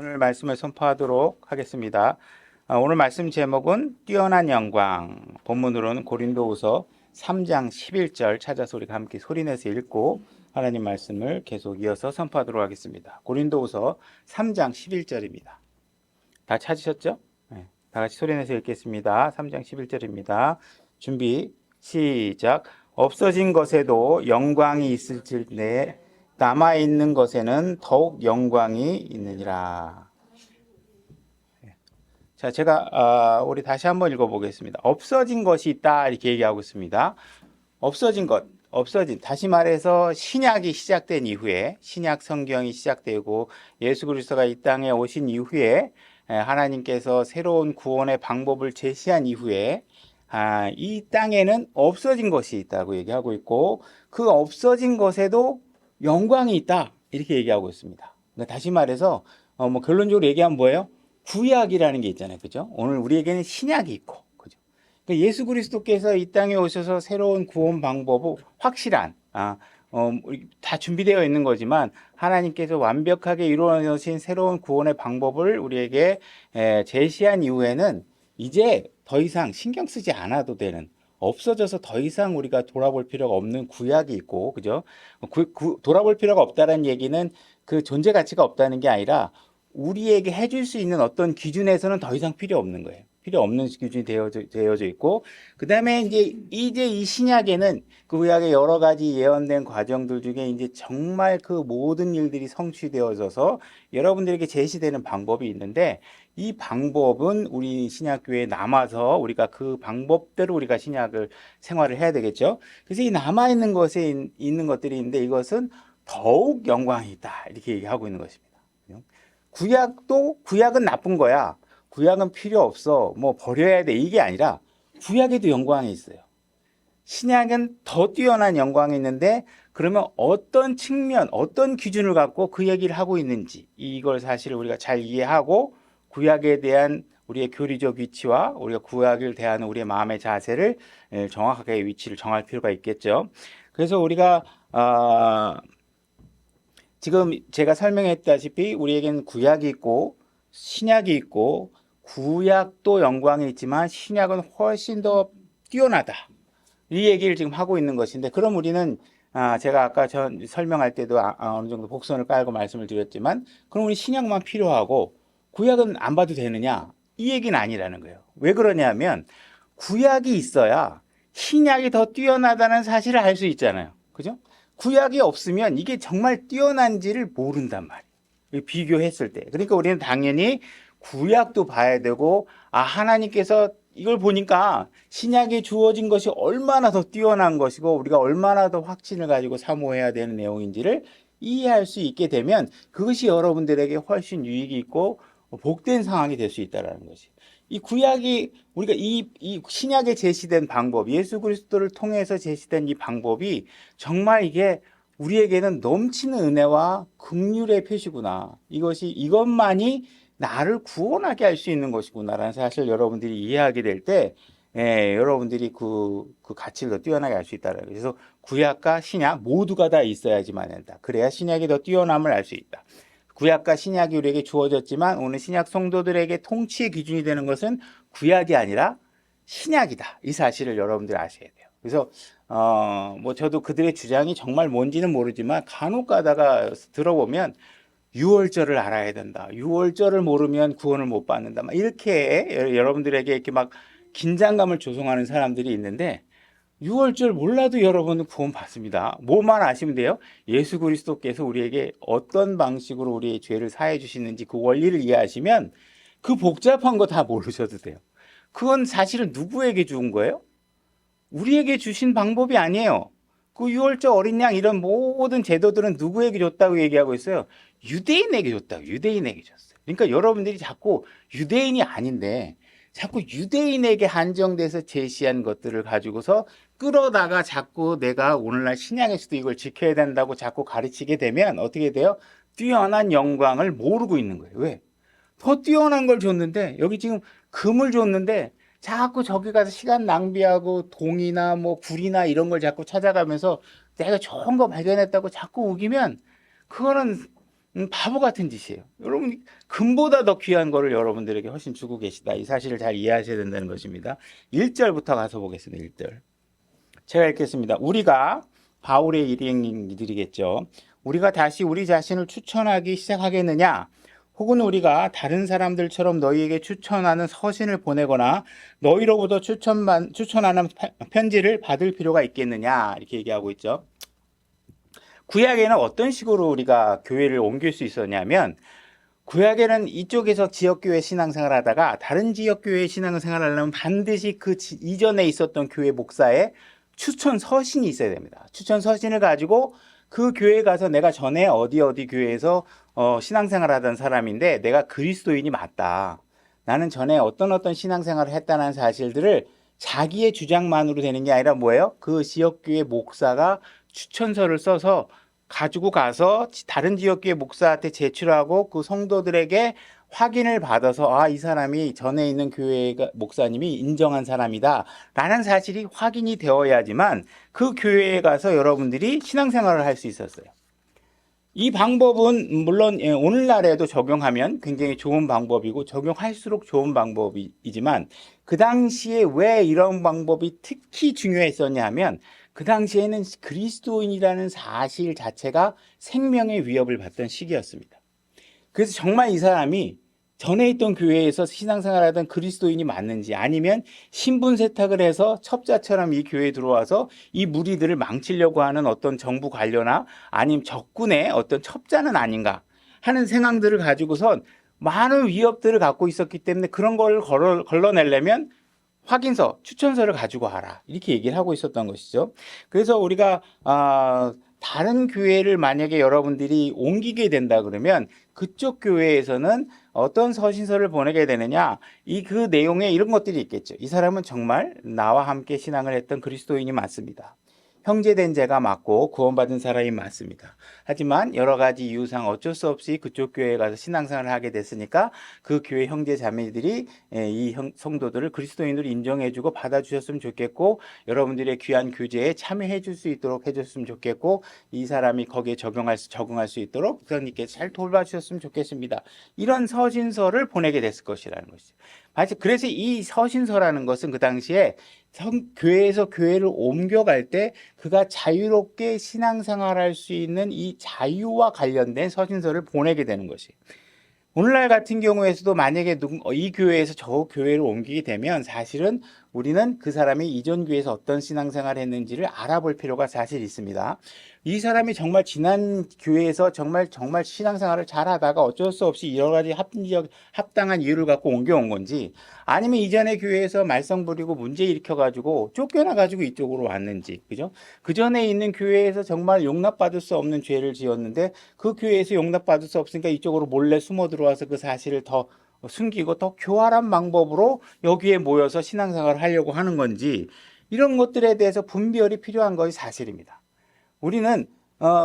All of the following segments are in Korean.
오늘 말씀을 선포하도록 하겠습니다. 오늘 말씀 제목은 뛰어난 영광. 본문으로는 고린도후서 3장 11절 찾아서 우리가 함께 소리내서 읽고 하나님 말씀을 계속 이어서 선포하도록 하겠습니다. 고린도후서 3장 11절입니다. 다 찾으셨죠? 네, 다 같이 소리내서 읽겠습니다. 3장 11절입니다. 준비 시작. 없어진 것에도 영광이 있을진데 남아있는 것에는 더욱 영광이 있느니라. 자, 제가 우리 다시 한번 읽어보겠습니다. 없어진 것이 있다 이렇게 얘기하고 있습니다. 없어진 것, 다시 말해서 신약이 시작된 이후에, 신약 성경이 시작되고 예수 그리스도가 이 땅에 오신 이후에 하나님께서 새로운 구원의 방법을 제시한 이후에 이 땅에는 없어진 것이 있다고 얘기하고 있고, 그 없어진 것에도 영광이 있다 이렇게 얘기하고 있습니다. 그러니까 다시 말해서 결론적으로 얘기하면 뭐예요? 구약이라는 게 있잖아요, 그죠? 오늘 우리에게는 신약이 있고, 그죠? 그러니까 예수 그리스도께서 이 땅에 오셔서 새로운 구원 방법은 확실한 다 준비되어 있는 거지만 하나님께서 완벽하게 이루어 놓으신 새로운 구원의 방법을 우리에게 제시한 이후에는 이제 더 이상 신경 쓰지 않아도 되는, 없어져서 더 이상 우리가 돌아볼 필요가 없는 구약이 있고, 그죠? 돌아볼 필요가 없다는 얘기는 그 존재 가치가 없다는 게 아니라 우리에게 해줄 수 있는 어떤 기준에서는 더 이상 필요 없는 거예요. 필요 없는 기준이 되어져 있고, 그 다음에 이제 이 신약에는 그 구약의 여러 가지 예언된 과정들 중에 이제 정말 그 모든 일들이 성취되어져서 여러분들에게 제시되는 방법이 있는데, 이 방법은 우리 신약교회에 남아서 우리가 그 방법대로 우리가 신약을 생활을 해야 되겠죠. 그래서 이 남아있는 것에 있는 것들이 있는데 이것은 더욱 영광이 있다 이렇게 얘기하고 있는 것입니다. 구약은 나쁜 거야. 구약은 필요 없어. 뭐 버려야 돼. 이게 아니라 구약에도 영광이 있어요. 신약은 더 뛰어난 영광이 있는데, 그러면 어떤 측면, 어떤 기준을 갖고 그 얘기를 하고 있는지, 이걸 사실 우리가 잘 이해하고 구약에 대한 우리의 교리적 위치와 우리가 구약을 대하는 우리의 마음의 자세를 정확하게 위치를 정할 필요가 있겠죠. 그래서 우리가 지금 제가 설명했다시피 우리에게는 구약이 있고 신약이 있고, 구약도 영광이 있지만 신약은 훨씬 더 뛰어나다, 이 얘기를 지금 하고 있는 것인데, 그럼 우리는 제가 아까 설명할 때도 어느 정도 복선을 깔고 말씀을 드렸지만, 그럼 우리 신약만 필요하고 구약은 안 봐도 되느냐, 이 얘기는 아니라는 거예요. 왜 그러냐면 구약이 있어야 신약이 더 뛰어나다는 사실을 알 수 있잖아요, 그죠? 구약이 없으면 이게 정말 뛰어난지를 모른단 말이에요, 비교했을 때. 그러니까 우리는 당연히 구약도 봐야 되고, 하나님께서 이걸 보니까 신약에 주어진 것이 얼마나 더 뛰어난 것이고 우리가 얼마나 더 확신을 가지고 사모해야 되는 내용인지를 이해할 수 있게 되면 그것이 여러분들에게 훨씬 유익이 있고 복된 상황이 될 수 있다는 것이. 이 구약이, 우리가 이 신약에 제시된 방법, 예수 그리스도를 통해서 제시된 이 방법이 정말 이게 우리에게는 넘치는 은혜와 긍휼의 표시구나. 이것만이 나를 구원하게 할 수 있는 것이구나라는 사실 여러분들이 이해하게 될 때, 여러분들이 그 가치를 더 뛰어나게 할 수 있다는 거예요. 그래서 구약과 신약 모두가 다 있어야지만 된다. 그래야 신약이 더 뛰어남을 알 수 있다. 구약과 신약이 우리에게 주어졌지만 오늘 신약 성도들에게 통치의 기준이 되는 것은 구약이 아니라 신약이다, 이 사실을 여러분들이 아셔야 돼요. 그래서 저도 그들의 주장이 정말 뭔지는 모르지만 간혹 가다가 들어보면 유월절을 알아야 된다, 유월절을 모르면 구원을 못 받는다, 막 이렇게 여러분들에게 이렇게 막 긴장감을 조성하는 사람들이 있는데, 6월절 몰라도 여러분은 구원 받습니다. 뭐만 아시면 돼요? 예수 그리스도께서 우리에게 어떤 방식으로 우리의 죄를 사해 주시는지 그 원리를 이해하시면 그 복잡한 거 다 모르셔도 돼요. 그건 사실은 누구에게 준 거예요? 우리에게 주신 방법이 아니에요. 그 6월절 어린 양 이런 모든 제도들은 누구에게 줬다고 얘기하고 있어요? 유대인에게 줬다고, 유대인에게 줬어요. 그러니까 여러분들이 자꾸 유대인이 아닌데 자꾸 유대인에게 한정돼서 제시한 것들을 가지고서 끌어다가 자꾸 내가 오늘날 신약에서도 이걸 지켜야 된다고 자꾸 가르치게 되면 어떻게 돼요? 뛰어난 영광을 모르고 있는 거예요. 왜? 더 뛰어난 걸 줬는데, 여기 지금 금을 줬는데 자꾸 저기 가서 시간 낭비하고 동이나 뭐 굴이나 이런 걸 자꾸 찾아가면서 내가 좋은 거 발견했다고 자꾸 우기면 그거는 바보 같은 짓이에요. 여러분, 금보다 더 귀한 거를 여러분들에게 훨씬 주고 계시다. 이 사실을 잘 이해하셔야 된다는 것입니다. 1절부터 가서 보겠습니다. 1절. 제가 읽겠습니다. 우리가 바울의 일행들이겠죠. 우리가 다시 우리 자신을 추천하기 시작하겠느냐? 혹은 우리가 다른 사람들처럼 너희에게 추천하는 서신을 보내거나 너희로부터 추천하는 편지를 받을 필요가 있겠느냐? 이렇게 얘기하고 있죠. 구약에는 어떤 식으로 우리가 교회를 옮길 수 있었냐면, 구약에는 이쪽에서 지역교회 신앙생활 하다가 다른 지역교회 신앙생활 하려면 반드시 그 이전에 있었던 교회 목사의 추천 서신이 있어야 됩니다. 추천 서신을 가지고 그 교회에 가서 내가 전에 어디 교회에서 신앙생활 하던 사람인데 내가 그리스도인이 맞다. 나는 전에 어떤 신앙생활을 했다는 사실들을 자기의 주장만으로 되는 게 아니라 뭐예요? 그 지역교회 목사가 추천서를 써서 가지고 가서 다른 지역교회 목사한테 제출하고 그 성도들에게 확인을 받아서 이 사람이 전에 있는 교회 목사님이 인정한 사람이다 라는 사실이 확인이 되어야지만 그 교회에 가서 여러분들이 신앙생활을 할 수 있었어요. 이 방법은 물론 오늘날에도 적용하면 굉장히 좋은 방법이고 적용할수록 좋은 방법이지만 그 당시에 왜 이런 방법이 특히 중요했었냐 하면 그 당시에는 그리스도인이라는 사실 자체가 생명의 위협을 받던 시기였습니다. 그래서 정말 이 사람이 전에 있던 교회에서 신앙생활하던 그리스도인이 맞는지 아니면 신분 세탁을 해서 첩자처럼 이 교회에 들어와서 이 무리들을 망치려고 하는 어떤 정부 관료나 아니면 적군의 어떤 첩자는 아닌가 하는 생각들을 가지고선 많은 위협들을 갖고 있었기 때문에 그런 걸 걸러내려면 확인서, 추천서를 가지고 와라 이렇게 얘기를 하고 있었던 것이죠. 그래서 우리가 다른 교회를 만약에 여러분들이 옮기게 된다 그러면 그쪽 교회에서는 어떤 서신서를 보내게 되느냐, 그 내용에 이런 것들이 있겠죠. 이 사람은 정말 나와 함께 신앙을 했던 그리스도인이 맞습니다. 형제된 자가 맞고 구원받은 사람이 맞습니다. 하지만 여러 가지 이유상 어쩔 수 없이 그쪽 교회에 가서 신앙생활을 하게 됐으니까 그 교회 형제 자매들이 이 성도들을 그리스도인으로 인정해주고 받아주셨으면 좋겠고 여러분들의 귀한 교제에 참여해줄 수 있도록 해줬으면 좋겠고 이 사람이 거기에 적응할 수 있도록 목사님께서 잘 돌봐주셨으면 좋겠습니다. 이런 서신서를 보내게 됐을 것이라는 것이죠. 그래서 이 서신서라는 것은 그 당시에 교회에서 교회를 옮겨갈 때 그가 자유롭게 신앙생활할 수 있는 이 자유와 관련된 서신서를 보내게 되는 것이에요. 오늘날 같은 경우에서도 만약에 이 교회에서 저 교회를 옮기게 되면 사실은 우리는 그 사람이 이전 교회에서 어떤 신앙생활을 했는지를 알아볼 필요가 사실 있습니다. 이 사람이 정말 지난 교회에서 정말 신앙생활을 잘 하다가 어쩔 수 없이 여러 가지 합당한 이유를 갖고 옮겨온 건지 아니면 이전에 교회에서 말썽 부리고 문제 일으켜가지고 쫓겨나가지고 이쪽으로 왔는지, 그죠? 그 전에 있는 교회에서 정말 용납받을 수 없는 죄를 지었는데 그 교회에서 용납받을 수 없으니까 이쪽으로 몰래 숨어 들어와서 그 사실을 더 숨기고 더 교활한 방법으로 여기에 모여서 신앙생활을 하려고 하는 건지 이런 것들에 대해서 분별이 필요한 것이 사실입니다. 우리는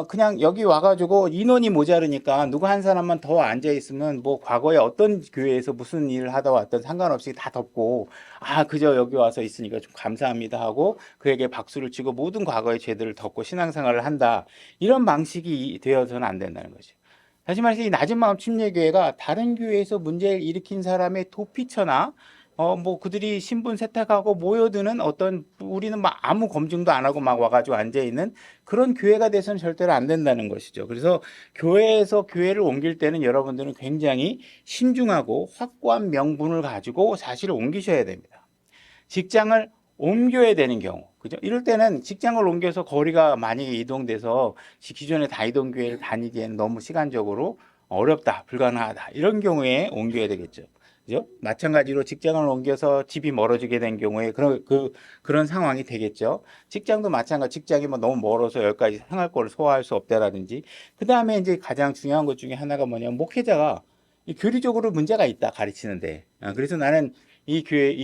그냥 여기 와가지고 인원이 모자르니까 누구 한 사람만 더 앉아있으면 뭐 과거에 어떤 교회에서 무슨 일을 하다 왔던 상관없이 다 덮고 그저 여기 와서 있으니까 좀 감사합니다 하고 그에게 박수를 치고 모든 과거의 죄들을 덮고 신앙생활을 한다. 이런 방식이 되어서는 안 된다는 거죠. 다시 말해서 이 낮은 마음 침례교회가 다른 교회에서 문제를 일으킨 사람의 도피처나 뭐 그들이 신분 세탁하고 모여드는 우리는 막 아무 검증도 안 하고 막 와가지고 앉아있는 그런 교회가 돼서는 절대로 안 된다는 것이죠. 그래서 교회에서 교회를 옮길 때는 여러분들은 굉장히 신중하고 확고한 명분을 가지고 사실을 옮기셔야 됩니다. 직장을 옮겨야 되는 경우, 그죠? 이럴 때는 직장을 옮겨서 거리가 만약에 이동돼서 기존에 다니던 교회를 다니기에는 너무 시간적으로 어렵다, 불가능하다 이런 경우에 옮겨야 되겠죠. 그죠? 마찬가지로 직장을 옮겨서 집이 멀어지게 된 경우에 그런 상황이 되겠죠. 직장도 마찬가지, 직장이 뭐 너무 멀어서 여기까지 생활권을 소화할 수 없다라든지. 그 다음에 이제 가장 중요한 것 중에 하나가 뭐냐면 목회자가 교리적으로 문제가 있다 가르치는데. 그래서 나는 이 교회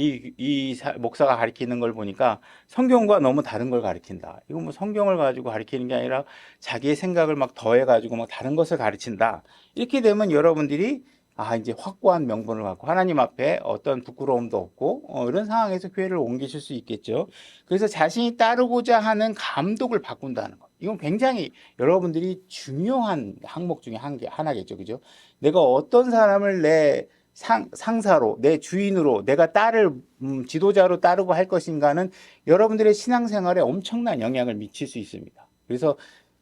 목사가 가르치는 걸 보니까 성경과 너무 다른 걸 가르친다. 이거 뭐 성경을 가지고 가르치는 게 아니라 자기의 생각을 막 더해 가지고 막 다른 것을 가르친다. 이렇게 되면 여러분들이 이제 확고한 명분을 갖고 하나님 앞에 어떤 부끄러움도 없고 이런 상황에서 교회를 옮기실 수 있겠죠. 그래서 자신이 따르고자 하는 감독을 바꾼다는 것. 이건 굉장히 여러분들이 중요한 항목 중에 하나겠죠. 그죠? 내가 어떤 사람을 내 상사로, 내 주인으로, 내가 지도자로 따르고 할 것인가는 여러분들의 신앙생활에 엄청난 영향을 미칠 수 있습니다. 그래서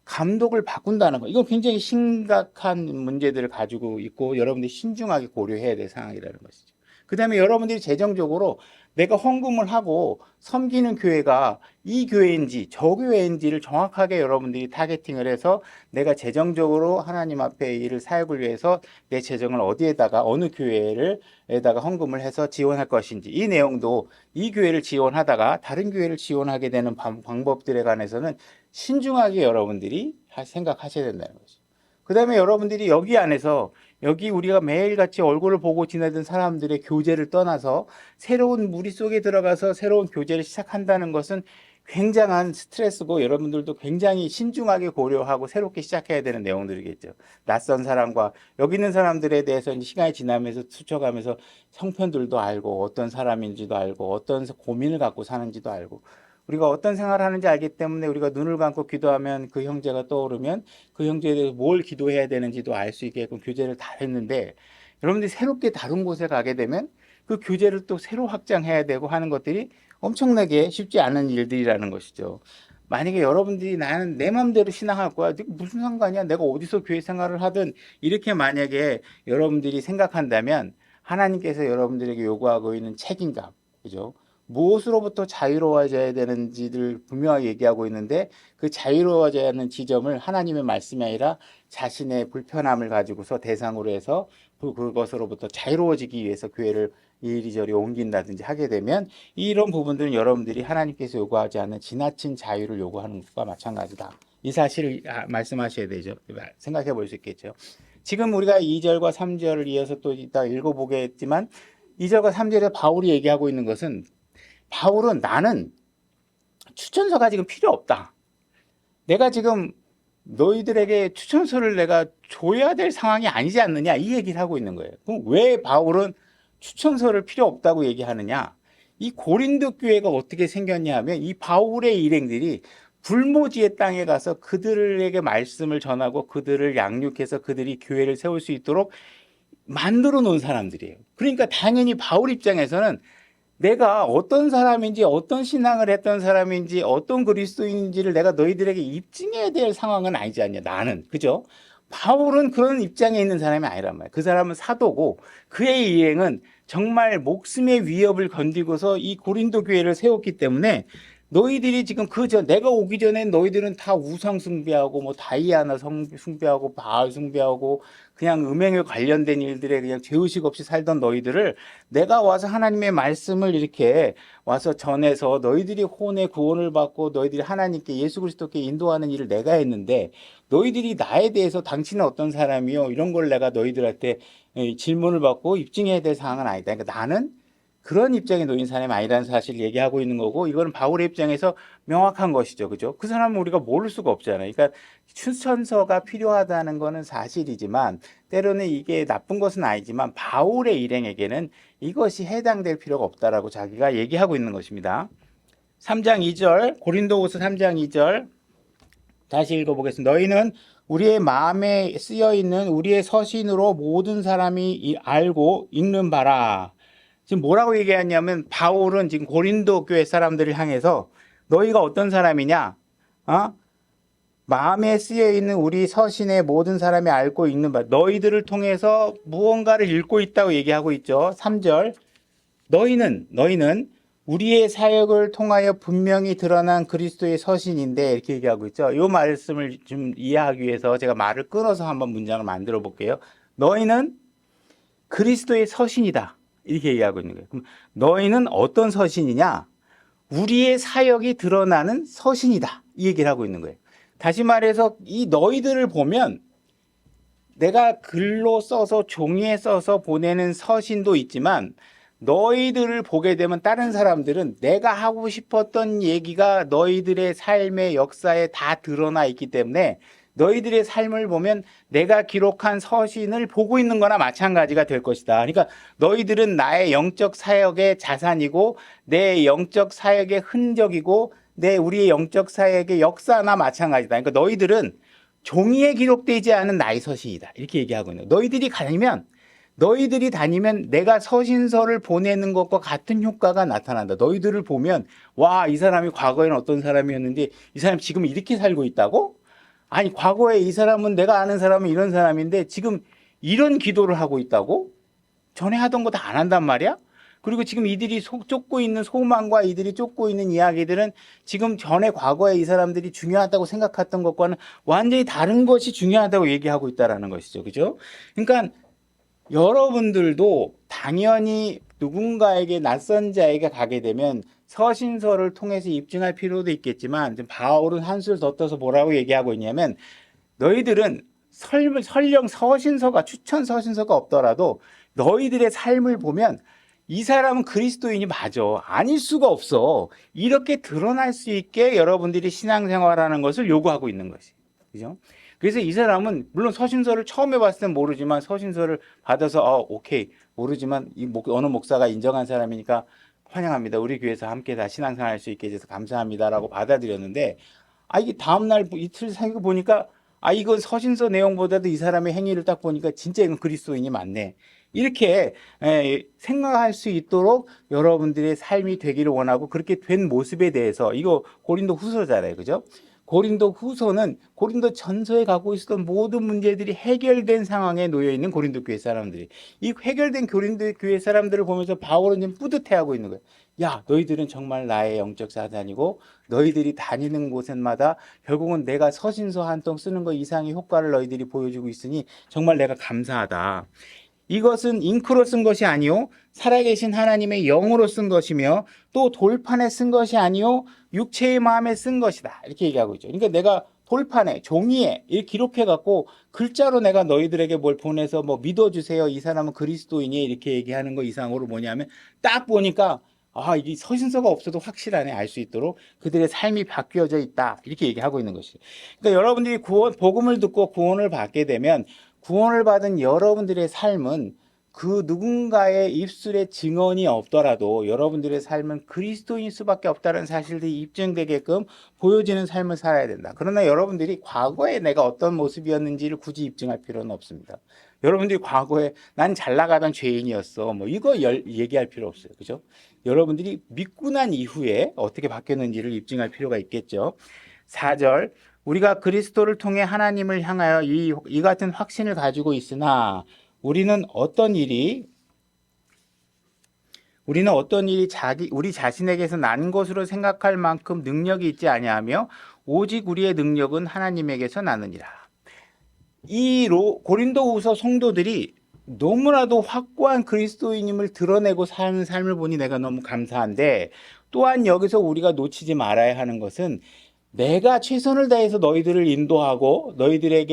감독을 바꾼다는 거, 이건 굉장히 심각한 문제들을 가지고 있고 여러분들이 신중하게 고려해야 될 상황이라는 것이죠. 그 다음에 여러분들이 재정적으로 내가 헌금을 하고 섬기는 교회가 이 교회인지 저 교회인지를 정확하게 여러분들이 타겟팅을 해서 내가 재정적으로 하나님 앞에 일을 사역을 위해서 내 재정을 어디에다가 어느 교회에다가 헌금을 해서 지원할 것인지, 이 내용도 이 교회를 지원하다가 다른 교회를 지원하게 되는 방법들에 관해서는 신중하게 여러분들이 생각하셔야 된다는 거죠. 그 다음에 여러분들이 여기 안에서 여기 우리가 매일같이 얼굴을 보고 지내던 사람들의 교제를 떠나서 새로운 무리 속에 들어가서 새로운 교제를 시작한다는 것은 굉장한 스트레스고 여러분들도 굉장히 신중하게 고려하고 새롭게 시작해야 되는 내용들이겠죠. 낯선 사람과 여기 있는 사람들에 대해서 시간이 지나면서 스쳐가면서 형편들도 알고 어떤 사람인지도 알고 어떤 고민을 갖고 사는지도 알고 우리가 어떤 생활을 하는지 알기 때문에 우리가 눈을 감고 기도하면 그 형제가 떠오르면 그 형제에 대해서 뭘 기도해야 되는지도 알 수 있게끔 교제를 다 했는데 여러분들이 새롭게 다른 곳에 가게 되면 그 교제를 또 새로 확장해야 되고 하는 것들이 엄청나게 쉽지 않은 일들이라는 것이죠. 만약에 여러분들이 나는 내 마음대로 신앙할 거야. 무슨 상관이야? 내가 어디서 교회 생활을 하든 이렇게 만약에 여러분들이 생각한다면 하나님께서 여러분들에게 요구하고 있는 책임감, 그죠? 무엇으로부터 자유로워져야 되는지를 분명하게 얘기하고 있는데 그 자유로워져야 하는 지점을 하나님의 말씀이 아니라 자신의 불편함을 가지고서 대상으로 해서 그것으로부터 자유로워지기 위해서 교회를 이리저리 옮긴다든지 하게 되면 이런 부분들은 여러분들이 하나님께서 요구하지 않는 지나친 자유를 요구하는 것과 마찬가지다. 이 사실을 말씀하셔야 되죠. 생각해 볼 수 있겠죠. 지금 우리가 2절과 3절을 이어서 또 이따 읽어보겠지만 2절과 3절에 바울이 얘기하고 있는 것은 바울은 나는 추천서가 지금 필요 없다. 내가 지금 너희들에게 추천서를 내가 줘야 될 상황이 아니지 않느냐 이 얘기를 하고 있는 거예요. 그럼 왜 바울은 추천서를 필요 없다고 얘기하느냐? 이 고린도 교회가 어떻게 생겼냐 하면 이 바울의 일행들이 불모지의 땅에 가서 그들에게 말씀을 전하고 그들을 양육해서 그들이 교회를 세울 수 있도록 만들어 놓은 사람들이에요. 그러니까 당연히 바울 입장에서는 내가 어떤 사람인지 어떤 신앙을 했던 사람인지 어떤 그리스도인인지를 내가 너희들에게 입증해야 될 상황은 아니지 않냐 나는. 그죠? 바울은 그런 입장에 있는 사람이 아니란 말이에요. 그 사람은 사도고 그의 일행은 정말 목숨의 위협을 건디고서 이 고린도 교회를 세웠기 때문에 너희들이 지금 내가 오기 전에 너희들은 다 우상 숭배하고 뭐 다이아나 숭배하고 바알 숭배하고 그냥 음행에 관련된 일들에 그냥 죄의식 없이 살던 너희들을 내가 와서 하나님의 말씀을 이렇게 와서 전해서 너희들이 혼의 구원을 받고 너희들이 하나님께 예수 그리스도께 인도하는 일을 내가 했는데 너희들이 나에 대해서 당신은 어떤 사람이요 이런 걸 내가 너희들한테 질문을 받고 입증해야 될 상황은 아니다. 그러니까 나는 그런 입장에 놓인 사람이 아니라는 사실을 얘기하고 있는 거고 이거는 바울의 입장에서 명확한 것이죠. 그죠? 그 사람은 우리가 모를 수가 없잖아요. 그러니까 추천서가 필요하다는 거는 사실이지만 때로는 이게 나쁜 것은 아니지만 바울의 일행에게는 이것이 해당될 필요가 없다라고 자기가 얘기하고 있는 것입니다. 3장 2절 고린도후서 3장 2절 다시 읽어보겠습니다. 너희는 우리의 마음에 쓰여있는 우리의 서신으로 모든 사람이 알고 읽는 바라. 지금 뭐라고 얘기하냐면 바울은 지금 고린도 교회 사람들을 향해서 너희가 어떤 사람이냐? 마음에 쓰여있는 우리 서신의 모든 사람이 알고 읽는 바 너희들을 통해서 무언가를 읽고 있다고 얘기하고 있죠. 3절 너희는 우리의 사역을 통하여 분명히 드러난 그리스도의 서신인데 이렇게 얘기하고 있죠. 이 말씀을 좀 이해하기 위해서 제가 말을 끊어서 한번 문장을 만들어 볼게요. 너희는 그리스도의 서신이다. 이렇게 얘기하고 있는 거예요. 그럼 너희는 어떤 서신이냐? 우리의 사역이 드러나는 서신이다. 이 얘기를 하고 있는 거예요. 다시 말해서 이 너희들을 보면 내가 글로 써서 종이에 써서 보내는 서신도 있지만 너희들을 보게 되면 다른 사람들은 내가 하고 싶었던 얘기가 너희들의 삶의 역사에 다 드러나 있기 때문에 너희들의 삶을 보면 내가 기록한 서신을 보고 있는 거나 마찬가지가 될 것이다. 그러니까 너희들은 나의 영적 사역의 자산이고 내 영적 사역의 흔적이고 우리의 영적 사역의 역사나 마찬가지다. 그러니까 너희들은 종이에 기록되지 않은 나의 서신이다. 이렇게 얘기하고 있는 거예요. 너희들이 다니면 내가 서신서를 보내는 것과 같은 효과가 나타난다. 너희들을 보면 와, 이 사람이 과거에는 어떤 사람이었는데 이 사람이 지금 이렇게 살고 있다고? 아니, 과거에 이 사람은 내가 아는 사람은 이런 사람인데 지금 이런 기도를 하고 있다고? 전에 하던 거 다 안 한단 말이야? 그리고 지금 이들이 쫓고 있는 소망과 이들이 쫓고 있는 이야기들은 지금 전에 과거에 이 사람들이 중요하다고 생각했던 것과는 완전히 다른 것이 중요하다고 얘기하고 있다는 것이죠. 그죠? 그러니까 여러분들도 당연히 누군가에게 낯선 자에게 가게 되면 서신서를 통해서 입증할 필요도 있겠지만 바울은 한술 더 떠서 뭐라고 얘기하고 있냐면 너희들은 설령 서신서가 추천 서신서가 없더라도 너희들의 삶을 보면 이 사람은 그리스도인이 맞아. 아닐 수가 없어. 이렇게 드러날 수 있게 여러분들이 신앙생활하는 것을 요구하고 있는 것이. 그죠? 그래서 이 사람은 물론 서신서를 처음에 봤을 땐 모르지만 서신서를 받아서 오케이 모르지만 어느 목사가 인정한 사람이니까 환영합니다. 우리 교회에서 함께 다 신앙생활 할 수 있게 해줘서 감사합니다라고 받아들였는데 이게 다음날 이틀 사이고 보니까 이건 서신서 내용보다도 이 사람의 행위를 딱 보니까 진짜 이건 그리스도인이 맞네. 이렇게 생각할 수 있도록 여러분들의 삶이 되기를 원하고 그렇게 된 모습에 대해서 이거 고린도 후서잖아요. 그죠? 고린도 후서는 고린도 전서에 갖고 있었던 모든 문제들이 해결된 상황에 놓여 있는 고린도 교회 사람들이 이 해결된 고린도 교회 사람들을 보면서 바울은 좀 뿌듯해하고 있는 거예요. 야, 너희들은 정말 나의 영적 사단이고 너희들이 다니는 곳마다 결국은 내가 서신서 한 통 쓰는 것 이상의 효과를 너희들이 보여주고 있으니 정말 내가 감사하다. 이것은 잉크로 쓴 것이 아니요 살아계신 하나님의 영으로 쓴 것이며 또 돌판에 쓴 것이 아니요 육체의 마음에 쓴 것이다. 이렇게 얘기하고 있죠. 그러니까 내가 돌판에 종이에 이렇게 기록해 갖고 글자로 내가 너희들에게 뭘 보내서 뭐 믿어주세요. 이 사람은 그리스도인이 이렇게 얘기하는 거 이상으로 뭐냐면 딱 보니까 이게 서신서가 없어도 확실하네 알 수 있도록 그들의 삶이 바뀌어져 있다. 이렇게 얘기하고 있는 것이죠. 그러니까 여러분들이 복음을 듣고 구원을 받게 되면 구원을 받은 여러분들의 삶은 그 누군가의 입술에 증언이 없더라도 여러분들의 삶은 그리스도인 수밖에 없다는 사실들이 입증되게끔 보여지는 삶을 살아야 된다. 그러나 여러분들이 과거에 내가 어떤 모습이었는지를 굳이 입증할 필요는 없습니다. 여러분들이 과거에 난 잘 나가던 죄인이었어. 뭐 이거 얘기할 필요 없어요. 그죠? 여러분들이 믿고 난 이후에 어떻게 바뀌었는지를 입증할 필요가 있겠죠. 4절 우리가 그리스도를 통해 하나님을 향하여 이 같은 확신을 가지고 있으나 우리는 어떤 일이 우리 자신에게서 난 것으로 생각할 만큼 능력이 있지 아니하며 오직 우리의 능력은 하나님에게서 나느니라. 고린도후서 성도들이 너무나도 확고한 그리스도인임을 드러내고 사는 삶을 보니 내가 너무 감사한데 또한 여기서 우리가 놓치지 말아야 하는 것은 내가 최선을 다해서 너희들을 인도하고 너희들의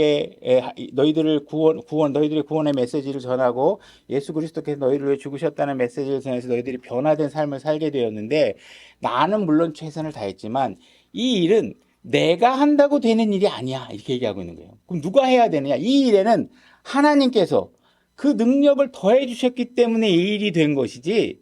구원의 메시지를 전하고 예수 그리스도께서 너희를 위해 죽으셨다는 메시지를 전해서 너희들이 변화된 삶을 살게 되었는데 나는 물론 최선을 다했지만 이 일은 내가 한다고 되는 일이 아니야 이렇게 얘기하고 있는 거예요. 그럼 누가 해야 되느냐? 이 일에는 하나님께서 그 능력을 더해 주셨기 때문에 이 일이 된 것이지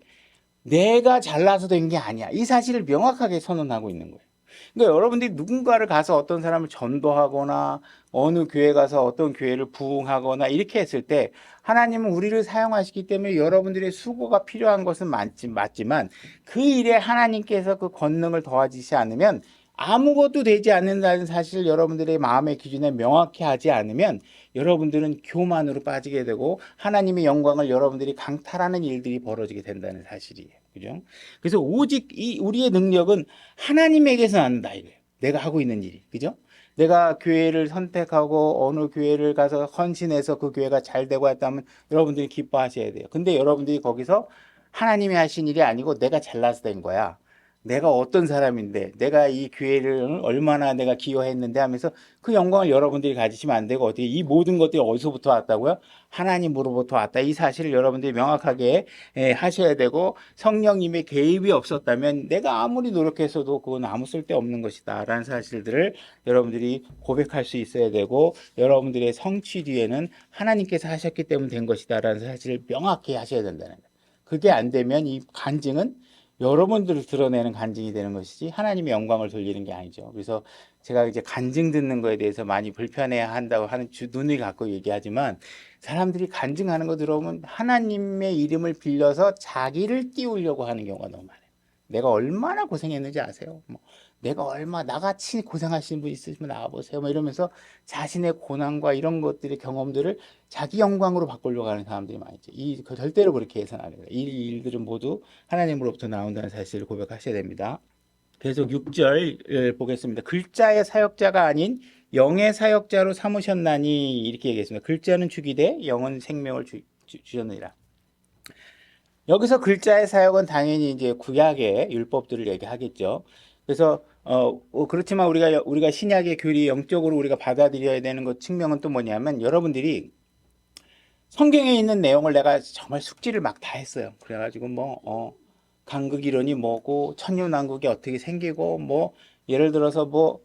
내가 잘나서 된 게 아니야. 이 사실을 명확하게 선언하고 있는 거예요. 그러니까 여러분들이 누군가를 가서 어떤 사람을 전도하거나 어느 교회 가서 어떤 교회를 부흥하거나 이렇게 했을 때 하나님은 우리를 사용하시기 때문에 여러분들의 수고가 필요한 것은 맞지만 그 일에 하나님께서 그 권능을 더하시지 않으면 아무것도 되지 않는다는 사실을 여러분들의 마음의 기준에 명확히 하지 않으면 여러분들은 교만으로 빠지게 되고 하나님의 영광을 여러분들이 강탈하는 일들이 벌어지게 된다는 사실이에요. 그죠? 그래서 오직 우리의 능력은 하나님에게서 난다 이거예요. 내가 하고 있는 일이. 그죠? 내가 교회를 선택하고 어느 교회를 가서 헌신해서 그 교회가 잘 되고 했다면 여러분들이 기뻐하셔야 돼요. 근데 여러분들이 거기서 하나님이 하신 일이 아니고 내가 잘나서 된 거야. 내가 어떤 사람인데 내가 이 교회를 얼마나 내가 기여했는데 하면서 그 영광을 여러분들이 가지시면 안 되고 어떻게 이 모든 것들이 어디서부터 왔다고요? 하나님으로부터 왔다. 이 사실을 여러분들이 명확하게 하셔야 되고 성령님의 개입이 없었다면 내가 아무리 노력해서도 그건 아무 쓸데없는 것이다 라는 사실들을 여러분들이 고백할 수 있어야 되고 여러분들의 성취 뒤에는 하나님께서 하셨기 때문에 된 것이다 라는 사실을 명확히 하셔야 된다는 거예요. 그게 안 되면 이 간증은 여러분들을 드러내는 간증이 되는 것이지 하나님의 영광을 돌리는 게 아니죠. 그래서 제가 이제 간증 듣는 거에 대해서 많이 불편해 한다고 하는 눈을 갖고 얘기하지만 사람들이 간증하는 거 들어오면 하나님의 이름을 빌려서 자기를 띄우려고 하는 경우가 너무 많아요. 내가 얼마나 고생했는지 아세요? 뭐 내가 얼마 나같이 고생하시는 분 있으시면 나와보세요. 뭐 이러면서 자신의 고난과 이런 것들의 경험들을 자기 영광으로 바꾸려고 하는 사람들이 많이 있죠. 절대로 그렇게 해서는 안 됩니다. 이 일들은 모두 하나님으로부터 나온다는 사실을 고백하셔야 됩니다. 계속 6절 보겠습니다. 글자의 사역자가 아닌 영의 사역자로 삼으셨나니 이렇게 얘기했습니다. 글자는 죽이되 영은 생명을 주셨느니라. 여기서 글자의 사역은 당연히 이제 구약의 율법들을 얘기하겠죠. 그래서 그렇지만 우리가 신약의 교리 영적으로 우리가 받아들여야 되는 것 측면은 또 뭐냐면 여러분들이 성경에 있는 내용을 내가 정말 숙지를 막 다 했어요. 그래가지고 뭐 간극 이론이 뭐고 천년왕국이 어떻게 생기고 뭐 예를 들어서 뭐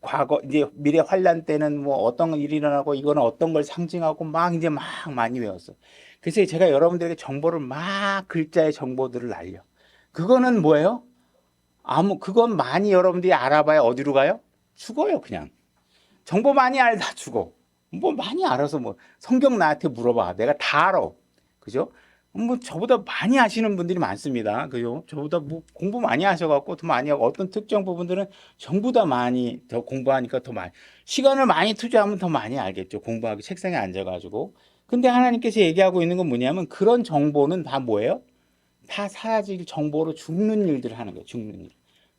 과거 이제 미래 환란 때는 뭐 어떤 일이 일어나고 이거는 어떤 걸 상징하고 막 이제 막 많이 외웠어요. 그래서 제가 여러분들에게 정보를 막 글자의 정보들을 알려. 그거는 뭐예요? 그건 많이 여러분들이 알아봐야 어디로 가요? 죽어요, 그냥. 정보 많이 알다 죽어. 뭐 많이 알아서 뭐 성경 나한테 물어봐. 내가 다 알아. 그죠? 뭐 저보다 많이 아시는 분들이 많습니다. 그죠? 저보다 뭐 공부 많이 하셔갖고 더 많이 하고 어떤 특정 부분들은 전부 다 많이 더 공부하니까 더 많이 시간을 많이 투자하면 더 많이 알겠죠. 공부하기 책상에 앉아가지고. 근데 하나님께서 얘기하고 있는 건 뭐냐면 그런 정보는 다 뭐예요? 다 사라질 정보로 죽는 일들을 하는 거예요. 죽는 일.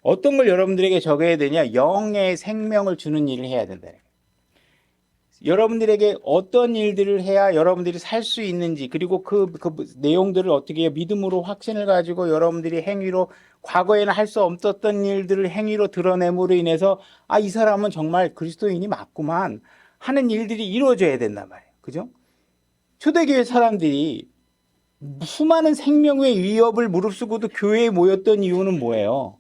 어떤 걸 여러분들에게 적어야 되냐? 영의 생명을 주는 일을 해야 된다. 여러분들에게 어떤 일들을 해야 여러분들이 살 수 있는지 그리고 그 내용들을 어떻게 해요? 믿음으로 확신을 가지고 여러분들이 행위로 과거에는 할 수 없었던 일들을 행위로 드러냄으로 인해서 이 사람은 정말 그리스도인이 맞구만 하는 일들이 이루어져야 된단 말이에요. 그죠? 초대교회 사람들이 수많은 생명의 위협을 무릅쓰고도 교회에 모였던 이유는 뭐예요?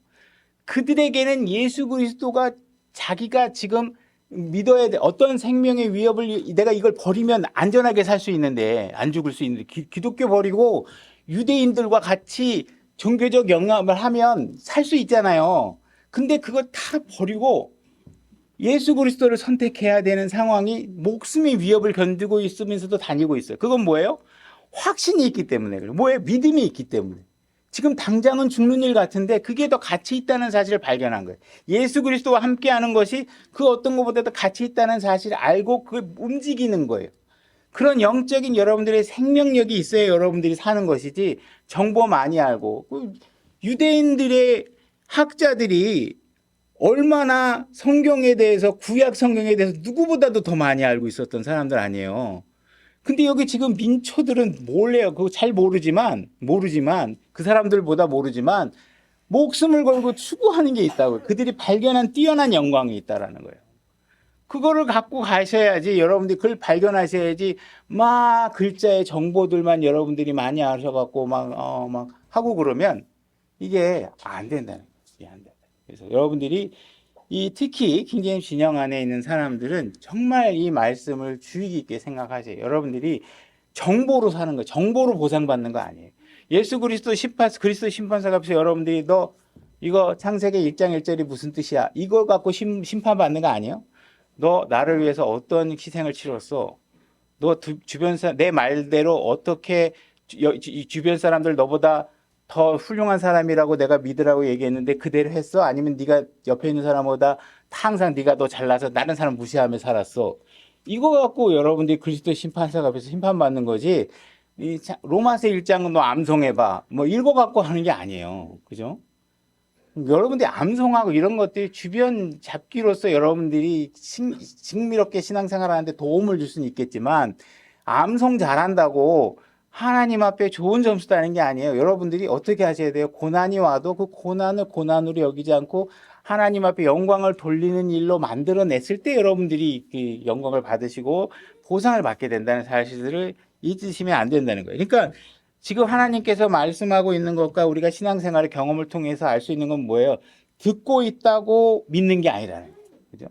그들에게는 예수 그리스도가 자기가 지금 믿어야 돼. 어떤 생명의 위협을 내가 이걸 버리면 안전하게 살 수 있는데 안 죽을 수 있는데 기독교 버리고 유대인들과 같이 종교적 영합을 하면 살 수 있잖아요. 근데 그걸 다 버리고 예수 그리스도를 선택해야 되는 상황이 목숨의 위협을 견디고 있으면서도 다니고 있어요. 그건 뭐예요? 확신이 있기 때문에 그래요. 뭐예요? 믿음이 있기 때문에. 지금 당장은 죽는 일 같은데 그게 더 가치 있다는 사실을 발견한 거예요. 예수 그리스도와 함께하는 것이 그 어떤 것보다도 가치 있다는 사실을 알고 그걸 움직이는 거예요. 그런 영적인 여러분들의 생명력이 있어야 여러분들이 사는 것이지 정보 많이 알고 유대인들의 학자들이 얼마나 성경에 대해서 구약 성경에 대해서 누구보다도 더 많이 알고 있었던 사람들 아니에요. 근데 여기 지금 민초들은 몰래요. 그거 잘 모르지만 그 사람들보다 모르지만 목숨을 걸고 추구하는 게 있다고요. 그들이 발견한 뛰어난 영광이 있다라는 거예요. 그거를 갖고 가셔야지 여러분들이 그걸 발견하셔야지 막 글자의 정보들만 여러분들이 많이 아셔갖고 막 하고 그러면 이게 안 된다는 거예요. 안 된다. 그래서 여러분들이 특히 킹제임스 진영 안에 있는 사람들은 정말 이 말씀을 주의 깊게 생각하세요. 여러분들이 정보로 사는 거예요. 정보로 보상받는 거 아니에요. 예수 그리스도 그리스도 심판사가 앞에서 여러분들이 너 이거 창세기 1장 1절이 무슨 뜻이야? 이걸 갖고 심판받는 거 아니에요? 너 나를 위해서 어떤 희생을 치렀어? 너 내 말대로 어떻게 주변 사람들 너보다 더 훌륭한 사람이라고 내가 믿으라고 얘기했는데 그대로 했어? 아니면 네가 옆에 있는 사람보다 항상 네가 더 잘나서 다른 사람 무시하며 살았어? 이거 갖고 여러분들이 그리스도 심판사가 앞에서 심판받는 거지. 이 로마서 1장은 너 암송해봐. 뭐 이거 갖고 하는 게 아니에요. 그죠? 여러분들이 암송하고 이런 것들이 주변 잡기로서 여러분들이精미롭게 신앙생활 하는데 도움을 줄 수는 있겠지만 암송 잘한다고 하나님 앞에 좋은 점수 따는 게 아니에요. 여러분들이 어떻게 하셔야 돼요? 고난이 와도 그 고난을 고난으로 여기지 않고 하나님 앞에 영광을 돌리는 일로 만들어냈을 때 여러분들이 그 영광을 받으시고 보상을 받게 된다는 사실을 잊으시면 안 된다는 거예요. 그러니까 지금 하나님께서 말씀하고 있는 것과 우리가 신앙생활의 경험을 통해서 알 수 있는 건 뭐예요? 듣고 있다고 믿는 게 아니라는 거예요. 그죠?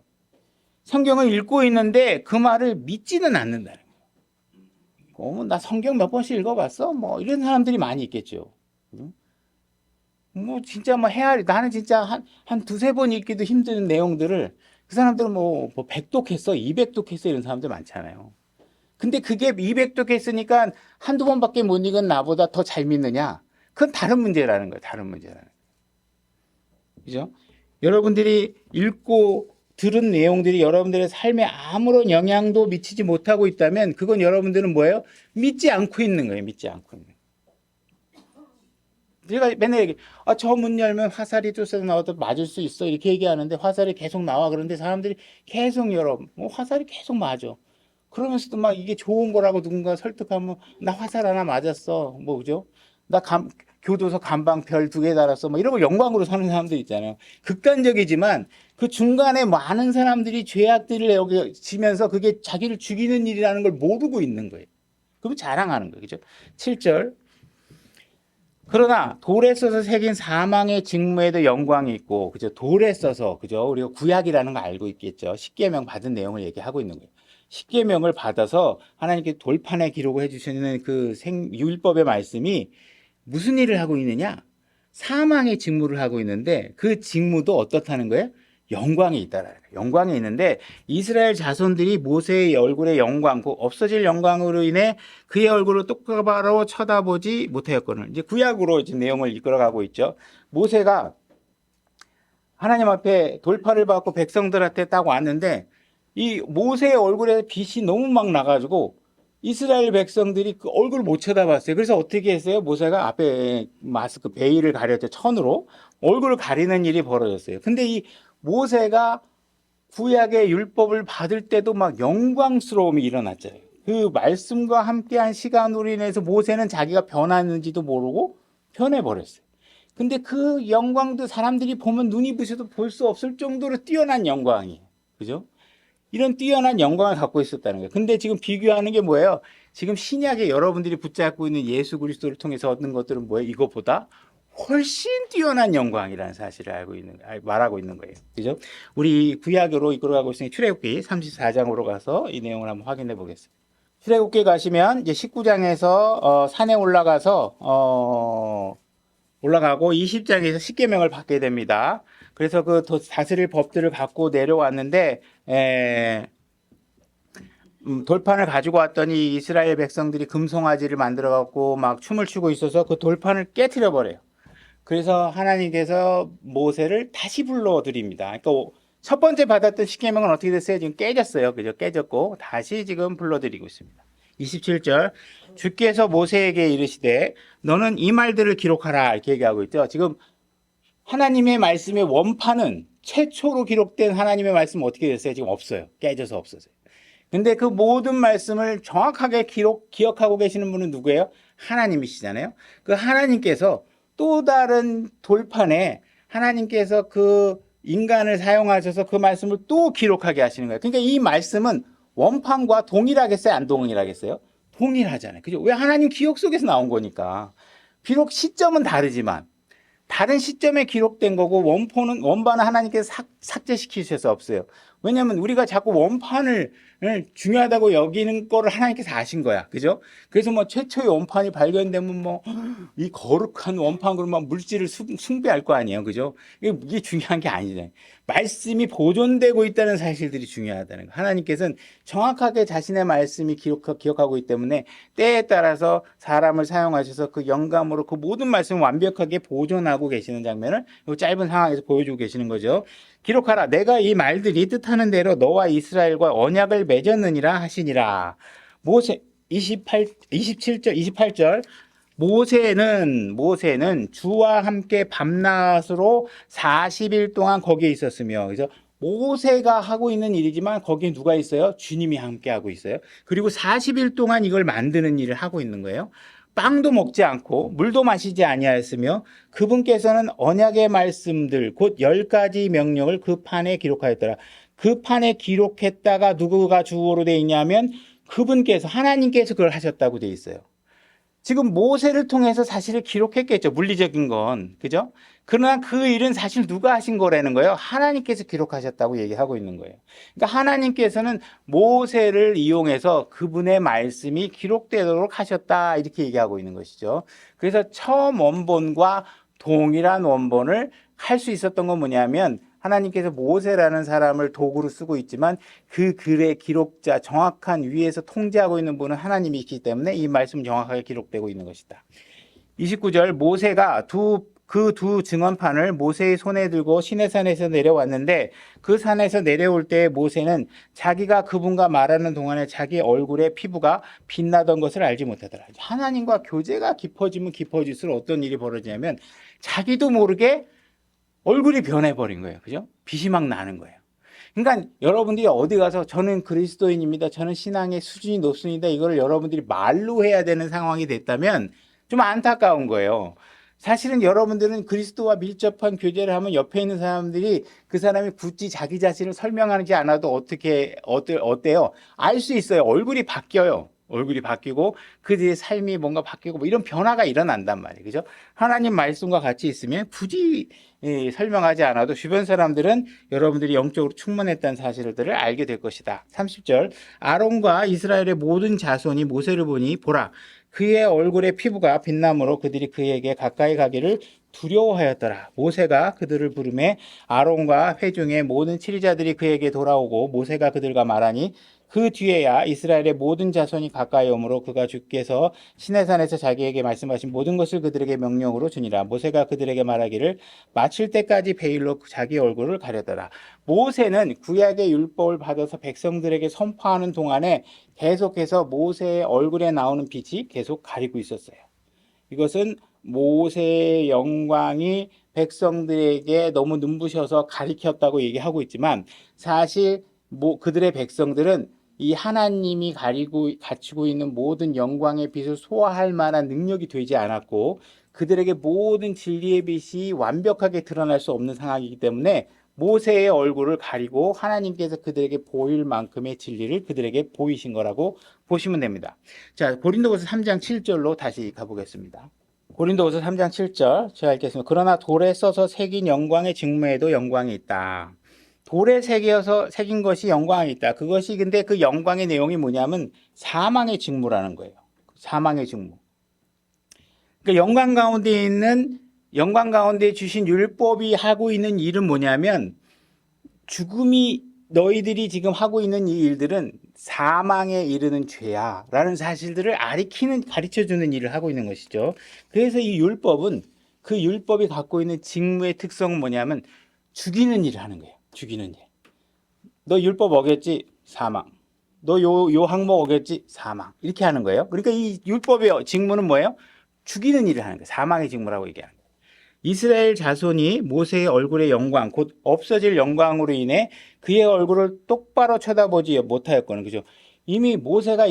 성경을 읽고 있는데 그 말을 믿지는 않는다는 거예요. 나 성경 몇 번씩 읽어봤어? 뭐 이런 사람들이 많이 있겠죠. 뭐 진짜 뭐 헤아리 나는 진짜 한 두세 번 읽기도 힘든 내용들을 그 사람들은 뭐 100독했어, 200독했어 이런 사람들 많잖아요. 근데 그게 200독했으니까 한두 번밖에 못 읽은 나보다 더 잘 믿느냐? 그건 다른 문제라는 거예요. 다른 문제라는 거예요. 그죠? 여러분들이 읽고 들은 내용들이 여러분들의 삶에 아무런 영향도 미치지 못하고 있다면 그건 여러분들은 뭐예요? 믿지 않고 있는 거예요. 믿지 않고 있는 거예요. 제가 맨날 얘기, 저 문 열면 화살이 쫓아서 나와도 맞을 수 있어. 이렇게 얘기하는데 화살이 계속 나와. 그런데 사람들이 계속 열어. 뭐 화살이 계속 맞아. 그러면서도 막 이게 좋은 거라고 누군가 설득하면 나 화살 하나 맞았어. 뭐, 그죠? 교도소 감방 별 2개 달았어. 뭐 이런 걸 영광으로 사는 사람들 있잖아요. 극단적이지만 그 중간에 많은 사람들이 죄악들을 여기 지면서 그게 자기를 죽이는 일이라는 걸 모르고 있는 거예요. 그럼 자랑하는 거예요. 그죠? 7절. 그러나 돌에 써서 새긴 사망의 직무에도 영광이 있고, 그죠? 돌에 써서, 그죠? 우리가 구약이라는 거 알고 있겠죠? 십계명 받은 내용을 얘기하고 있는 거예요. 십계명을 받아서 하나님께 돌판에 기록을 해주시는 그 율법의 말씀이 무슨 일을 하고 있느냐? 사망의 직무를 하고 있는데 그 직무도 어떻다는 거예요? 영광이 있다라는 거예요. 영광이 있는데 이스라엘 자손들이 모세의 얼굴의 영광, 그 없어질 영광으로 인해 그의 얼굴을 똑바로 쳐다보지 못하였거늘. 이제 구약으로 이제 내용을 이끌어가고 있죠. 모세가 하나님 앞에 돌파를 받고 백성들한테 딱 왔는데 이 모세의 얼굴에 빛이 너무 막 나가지고 이스라엘 백성들이 그 얼굴을 못 쳐다봤어요. 그래서 어떻게 했어요? 모세가 앞에 마스크 베일을 가렸죠. 천으로 얼굴을 가리는 일이 벌어졌어요. 근데 이 모세가 구약의 율법을 받을 때도 막 영광스러움이 일어났잖아요. 그 말씀과 함께한 시간으로 인해서 모세는 자기가 변하는지도 모르고 변해버렸어요. 근데 그 영광도 사람들이 보면 눈이 부셔도 볼 수 없을 정도로 뛰어난 영광이에요. 그죠? 이런 뛰어난 영광을 갖고 있었다는 거예요. 근데 지금 비교하는 게 뭐예요? 지금 신약에 여러분들이 붙잡고 있는 예수 그리스도를 통해서 얻는 것들은 뭐예요? 이것보다 훨씬 뛰어난 영광이라는 사실을 말하고 있는 거예요. 그죠? 우리 구약으로 이끌어가고 있으니 출애굽기 34장으로 가서 이 내용을 한번 확인해 보겠습니다. 출애굽기 가시면 이제 19장에서 산에 올라가서 올라가고 20장에서 십계명을 받게 됩니다. 그래서 그 다스릴 법들을 갖고 내려왔는데 돌판을 가지고 왔더니 이스라엘 백성들이 금송아지를 만들어 갖고 막 춤을 추고 있어서 그 돌판을 깨트려 버려요. 그래서 하나님께서 모세를 다시 불러드립니다. 그러니까 첫 번째 받았던 십계명은 어떻게 됐어요? 지금 깨졌어요. 그죠? 깨졌고 다시 지금 불러드리고 있습니다. 27절 주께서 모세에게 이르시되 너는 이 말들을 기록하라 이렇게 얘기하고 있죠. 지금 하나님의 말씀의 원판은 최초로 기록된 하나님의 말씀은 어떻게 됐어요? 지금 없어요. 깨져서 없어져요. 근데 그 모든 말씀을 정확하게 기억하고 계시는 분은 누구예요? 하나님이시잖아요. 그 하나님께서 또 다른 돌판에 하나님께서 그 인간을 사용하셔서 그 말씀을 또 기록하게 하시는 거예요. 그러니까 이 말씀은 원판과 동일하겠어요? 안 동일하겠어요? 동일하잖아요. 그죠? 왜? 하나님 기억 속에서 나온 거니까. 비록 시점은 다르지만 다른 시점에 기록된 거고 원판은 하나님께서 삭제시키셔서 없어요. 왜냐하면 우리가 자꾸 원판을 중요하다고 여기는 거를 하나님께서 아신 거야. 그죠? 그래서 뭐 최초의 원판이 발견되면 뭐 이 거룩한 원판 그러면 물질을 숭배할 거 아니에요. 그죠? 이게 중요한 게 아니잖아요. 말씀이 보존되고 있다는 사실들이 중요하다는 거. 하나님께서는 정확하게 자신의 말씀이 기억하고 있기 때문에 때에 따라서 사람을 사용하셔서 그 영감으로 그 모든 말씀을 완벽하게 보존하고 계시는 장면을 이 짧은 상황에서 보여주고 계시는 거죠. 기록하라. 내가 이 말들이 뜻하는 대로 너와 이스라엘과 언약을 맺었느니라 하시니라. 모세 28절 모세는 주와 함께 밤낮으로 40일 동안 거기에 있었으며, 그래서 모세가 하고 있는 일이지만 거기에 누가 있어요? 주님이 함께 하고 있어요. 그리고 40일 동안 이걸 만드는 일을 하고 있는 거예요. 빵도 먹지 않고 물도 마시지 아니하였으며 그분께서는 언약의 말씀들 곧 10가지 명령을 그 판에 기록하였더라. 그 판에 기록했다가 누구가 주어로 돼 있냐면 그분께서 하나님께서 그걸 하셨다고 돼 있어요. 지금 모세를 통해서 사실을 기록했겠죠. 물리적인 건. 그죠? 그러나 그 일은 사실 누가 하신 거라는 거예요? 하나님께서 기록하셨다고 얘기하고 있는 거예요. 그러니까 하나님께서는 모세를 이용해서 그분의 말씀이 기록되도록 하셨다. 이렇게 얘기하고 있는 것이죠. 그래서 처음 원본과 동일한 원본을 할 수 있었던 건 뭐냐면 하나님께서 모세라는 사람을 도구로 쓰고 있지만 그 글의 기록자 정확한 위에서 통제하고 있는 분은 하나님이시기 때문에 이 말씀 정확하게 기록되고 있는 것이다. 29절 모세가 그 두 증언판을 모세의 손에 들고 시내산에서 내려왔는데 그 산에서 내려올 때 모세는 자기가 그분과 말하는 동안에 자기 얼굴에 피부가 빛나던 것을 알지 못하더라. 하나님과 교제가 깊어지면 깊어질수록 어떤 일이 벌어지냐면 자기도 모르게 얼굴이 변해버린 거예요. 그죠? 빛이 막 나는 거예요. 그러니까 여러분들이 어디 가서 저는 그리스도인입니다. 저는 신앙의 수준이 높습니다. 이거를 여러분들이 말로 해야 되는 상황이 됐다면 좀 안타까운 거예요. 사실은 여러분들은 그리스도와 밀접한 교제를 하면 옆에 있는 사람들이 그 사람이 굳이 자기 자신을 설명하지 않아도 어때요? 알 수 있어요. 얼굴이 바뀌어요. 얼굴이 바뀌고 그들의 삶이 뭔가 바뀌고 뭐 이런 변화가 일어난단 말이에요. 그죠? 하나님 말씀과 같이 있으면 굳이 설명하지 않아도 주변 사람들은 여러분들이 영적으로 충만했다는 사실들을 알게 될 것이다. 30절 아론과 이스라엘의 모든 자손이 모세를 보니 보라 그의 얼굴의 피부가 빛나므로 그들이 그에게 가까이 가기를 두려워하였더라. 모세가 그들을 부르매 아론과 회중의 모든 치리자들이 그에게 돌아오고 모세가 그들과 말하니 그 뒤에야 이스라엘의 모든 자손이 가까이 오므로 그가 주께서 시내산에서 자기에게 말씀하신 모든 것을 그들에게 명령으로 주니라. 모세가 그들에게 말하기를 마칠 때까지 베일로 자기 얼굴을 가렸더라. 모세는 구약의 율법을 받아서 백성들에게 선포하는 동안에 계속해서 모세의 얼굴에 나오는 빛이 계속 가리고 있었어요. 이것은 모세의 영광이 백성들에게 너무 눈부셔서 가리켰다고 얘기하고 있지만 사실 그들의 백성들은 이 하나님이 갖추고 있는 모든 영광의 빛을 소화할 만한 능력이 되지 않았고 그들에게 모든 진리의 빛이 완벽하게 드러날 수 없는 상황이기 때문에 모세의 얼굴을 가리고 하나님께서 그들에게 보일 만큼의 진리를 그들에게 보이신 거라고 보시면 됩니다. 자, 고린도후서 3장 7절로 다시 가보겠습니다. 고린도후서 3장 7절 제가 읽겠습니다. 그러나 돌에 써서 새긴 영광의 직무에도 영광이 있다. 돌에 새긴 것이 영광이 있다. 그것이 근데 그 영광의 내용이 뭐냐면 사망의 직무라는 거예요. 사망의 직무. 그러니까 영광 가운데 주신 율법이 하고 있는 일은 뭐냐면 죽음이 너희들이 지금 하고 있는 이 일들은 사망에 이르는 죄야 라는 사실들을 가르쳐주는 일을 하고 있는 것이죠. 그래서 이 율법은 그 율법이 갖고 있는 직무의 특성은 뭐냐면 죽이는 일을 하는 거예요. 죽이는 일. 너 율법 어겼지? 사망. 너 요 항목 어겼지? 사망. 이렇게 하는 거예요. 그러니까 이 율법의 직무는 뭐예요? 죽이는 일을 하는 거예요. 사망의 직무라고 얘기하는 거예요. 이스라엘 자손이 모세의 얼굴의 영광, 곧 없어질 영광으로 인해 그의 얼굴을 똑바로 쳐다보지 못하였거든. 그죠? 이미 모세가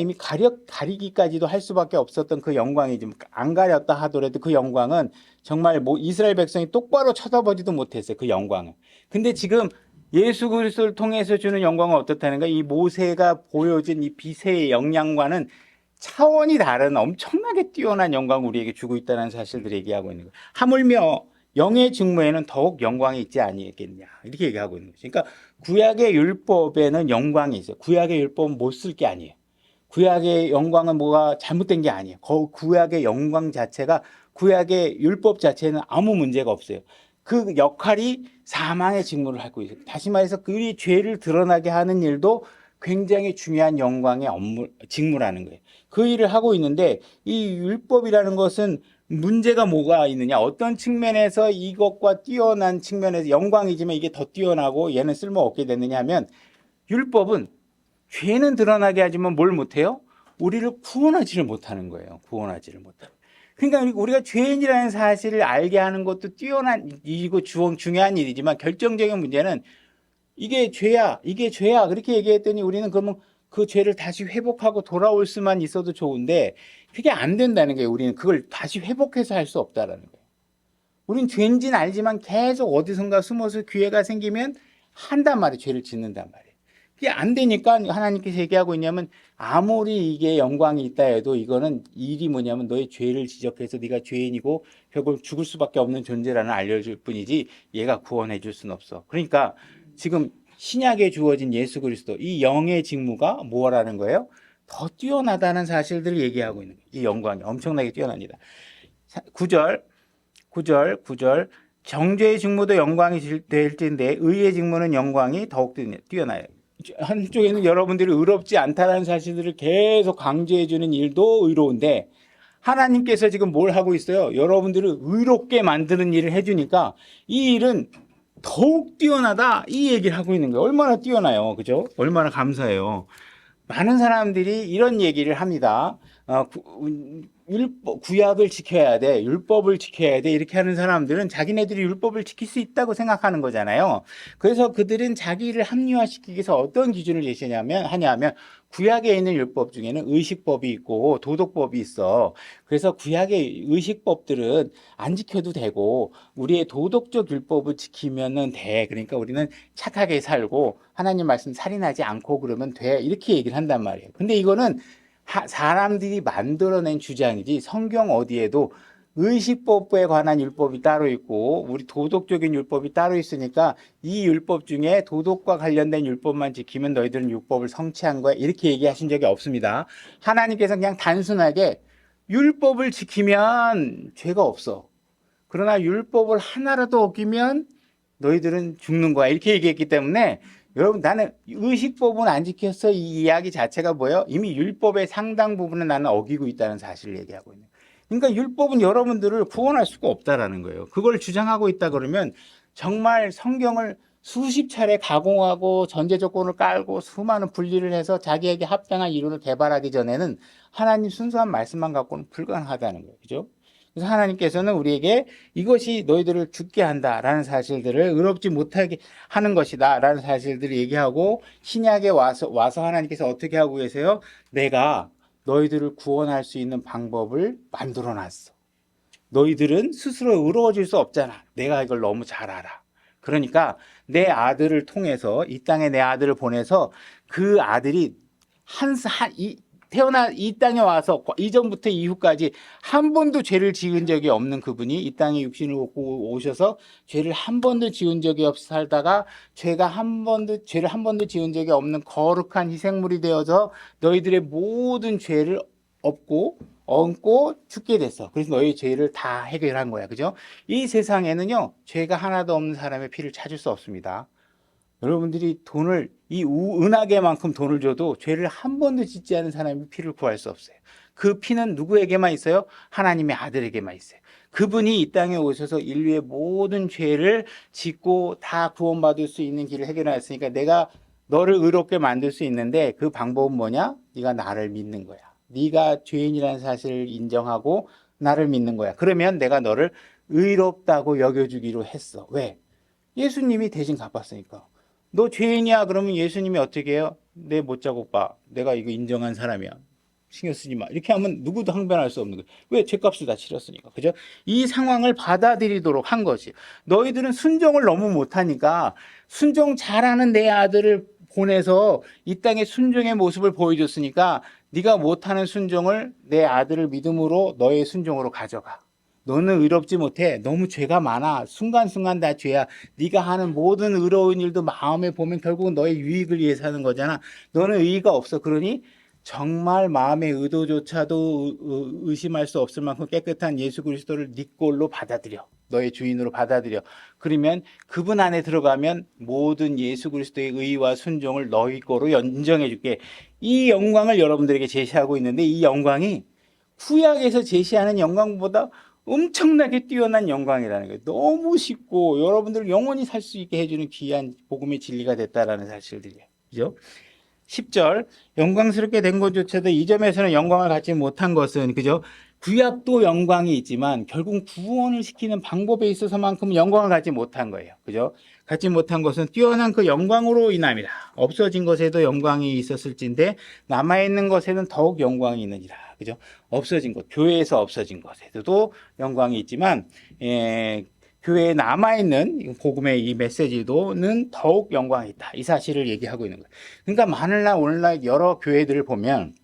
가리기까지도 할 수밖에 없었던 그 영광이 좀 안 가렸다 하더라도 그 영광은 정말 이스라엘 백성이 똑바로 쳐다보지도 못했어요. 그 영광을. 근데 지금 예수 그리스도를 통해서 주는 영광은 어떻다는가? 이 모세가 보여준 이 빛의 영향과는 차원이 다른 엄청나게 뛰어난 영광을 우리에게 주고 있다는 사실들을 얘기하고 있는 거예요. 하물며 영의 직무에는 더욱 영광이 있지 아니겠냐 이렇게 얘기하고 있는 거죠. 그러니까 구약의 율법에는 영광이 있어요. 구약의 율법은 못 쓸 게 아니에요. 구약의 영광은 뭐가 잘못된 게 아니에요. 구약의 영광 자체가 구약의 율법 자체는 아무 문제가 없어요. 그 역할이 사망의 직무를 하고 있어요. 다시 말해서 그의 죄를 드러나게 하는 일도 굉장히 중요한 영광의 직무라는 거예요. 그 일을 하고 있는데 이 율법이라는 것은 문제가 뭐가 있느냐? 어떤 측면에서 이것과 뛰어난 측면에서 영광이지만 이게 더 뛰어나고 얘는 쓸모없게 됐느냐 하면 율법은 죄는 드러나게 하지만 뭘 못해요? 우리를 구원하지를 못하는 거예요. 구원하지를 못하는. 그러니까 우리가 죄인이라는 사실을 알게 하는 것도 뛰어난 이고 중요한 일이지만 결정적인 문제는 이게 죄야 그렇게 얘기했더니 우리는 그러면 그 죄를 다시 회복하고 돌아올 수만 있어도 좋은데 그게 안 된다는 거예요. 우리는 그걸 다시 회복해서 할 수 없다라는 거예요. 우리는 죄인지는 알지만 계속 어디선가 숨어서 기회가 생기면 한단 말이에요. 죄를 짓는단 말이에요. 그게 안 되니까 하나님께서 얘기하고 있냐면 아무리 이게 영광이 있다 해도 이거는 일이 뭐냐면 너의 죄를 지적해서 네가 죄인이고 결국 죽을 수밖에 없는 존재라는 알려줄 뿐이지 얘가 구원해 줄 수는 없어. 그러니까 지금 신약에 주어진 예수 그리스도 이 영의 직무가 뭐라는 거예요? 더 뛰어나다는 사실들을 얘기하고 있는 거예요. 이 영광이 엄청나게 뛰어납니다. 9절 9절. 정죄의 직무도 영광이 될진데 의의 직무는 영광이 더욱 뛰어나요. 한쪽에는 여러분들이 의롭지 않다라는 사실들을 계속 강조해 주는 일도 의로운데 하나님께서 지금 뭘 하고 있어요? 여러분들을 의롭게 만드는 일을 해주니까 이 일은 더욱 뛰어나다 이 얘기를 하고 있는 거예요. 얼마나 뛰어나요, 그죠? 얼마나 감사해요. 많은 사람들이 이런 얘기를 합니다. 구약을 지켜야 돼, 율법을 지켜야 돼 이렇게 하는 사람들은 자기네들이 율법을 지킬 수 있다고 생각하는 거잖아요. 그래서 그들은 자기를 합리화시키기 위해서 어떤 기준을 하냐면 구약에 있는 율법 중에는 의식법이 있고 도덕법이 있어. 그래서 구약의 의식법들은 안 지켜도 되고 우리의 도덕적 율법을 지키면은 돼. 그러니까 우리는 착하게 살고 하나님 말씀 살인하지 않고 그러면 돼. 이렇게 얘기를 한단 말이에요. 근데 이거는 사람들이 만들어낸 주장이지 성경 어디에도 의식법에 관한 율법이 따로 있고 우리 도덕적인 율법이 따로 있으니까 이 율법 중에 도덕과 관련된 율법만 지키면 너희들은 율법을 성취한 거야 이렇게 얘기하신 적이 없습니다. 하나님께서 그냥 단순하게 율법을 지키면 죄가 없어. 그러나 율법을 하나라도 어기면 너희들은 죽는 거야 이렇게 얘기했기 때문에 여러분 나는 의식법은 안 지켰어 이 이야기 자체가 뭐예요? 이미 율법의 상당 부분은 나는 어기고 있다는 사실을 얘기하고 있는 거예요. 그러니까 율법은 여러분들을 구원할 수가 없다라는 거예요. 그걸 주장하고 있다 그러면 정말 성경을 수십 차례 가공하고 전제 조건을 깔고 수많은 분리를 해서 자기에게 합당한 이론을 개발하기 전에는 하나님 순수한 말씀만 갖고는 불가능하다는 거예요. 그죠? 그래서 하나님께서는 우리에게 이것이 너희들을 죽게 한다라는 사실들을 의롭지 못하게 하는 것이다라는 사실들을 얘기하고 신약에 와서 하나님께서 어떻게 하고 계세요? 내가 너희들을 구원할 수 있는 방법을 만들어 놨어. 너희들은 스스로 의로워질 수 없잖아. 내가 이걸 너무 잘 알아. 그러니까 내 아들을 통해서 이 땅에 내 아들을 보내서 그 아들이 태어나 이 땅에 와서 이전부터 이후까지 한 번도 죄를 지은 적이 없는 그분이 이 땅에 육신을 얻고 오셔서 죄를 한 번도 지은 적이 없어 살다가 죄를 한 번도 지은 적이 없는 거룩한 희생물이 되어서 너희들의 모든 죄를 얹고 죽게 됐어. 그래서 너희 죄를 다 해결한 거야. 그죠? 이 세상에는요, 죄가 하나도 없는 사람의 피를 찾을 수 없습니다. 여러분들이 은하계만큼 돈을 줘도 죄를 한 번도 짓지 않은 사람의 피를 구할 수 없어요. 그 피는 누구에게만 있어요? 하나님의 아들에게만 있어요. 그분이 이 땅에 오셔서 인류의 모든 죄를 짓고 다 구원받을 수 있는 길을 해결하였으니까 내가 너를 의롭게 만들 수 있는데 그 방법은 뭐냐? 네가 나를 믿는 거야. 네가 죄인이라는 사실을 인정하고 나를 믿는 거야. 그러면 내가 너를 의롭다고 여겨주기로 했어. 왜? 예수님이 대신 갚았으니까. 너 죄인이야 그러면 예수님이 어떻게 해요? 내 못자국 봐. 내가 이거 인정한 사람이야. 신경 쓰지 마. 이렇게 하면 누구도 항변할 수 없는 거예요. 왜? 죄값을 다 치렀으니까. 그죠? 이 상황을 받아들이도록 한 거지. 너희들은 순종을 너무 못하니까 순종 잘하는 내 아들을 보내서 이 땅에 순종의 모습을 보여줬으니까 네가 못하는 순종을 내 아들을 믿음으로 너의 순종으로 가져가. 너는 의롭지 못해. 너무 죄가 많아. 순간순간 다 죄야. 네가 하는 모든 의로운 일도 마음에 보면 결국은 너의 유익을 위해서 하는 거잖아. 너는 의의가 없어. 그러니 정말 마음의 의도조차도 의심할 수 없을 만큼 깨끗한 예수 그리스도를 네 꼴로 받아들여. 너의 주인으로 받아들여. 그러면 그분 안에 들어가면 모든 예수 그리스도의 의와 순종을 너희 거로 인정해 줄게. 이 영광을 여러분들에게 제시하고 있는데 이 영광이 구약에서 제시하는 영광보다 엄청나게 뛰어난 영광이라는 거예요. 너무 쉽고 여러분들 영원히 살 수 있게 해주는 귀한 복음의 진리가 됐다라는 사실들이에요. 그죠? 10절 영광스럽게 된 것조차도 이 점에서는 영광을 갖지 못한 것은 그죠? 구약도 영광이 있지만 결국 구원을 시키는 방법에 있어서만큼 영광을 갖지 못한 거예요. 그죠? 갖지 못한 것은 뛰어난 그 영광으로 인함이라. 없어진 것에도 영광이 있었을진데 남아있는 것에는 더욱 영광이 있느니라. 그죠? 없어진 것, 교회에서 없어진 것에도 영광이 있지만 교회에 남아있는 복음의 이 메시지도는 더욱 영광이 있다. 이 사실을 얘기하고 있는 거예요. 그러니까 만일날 오늘날 여러 교회들을 보면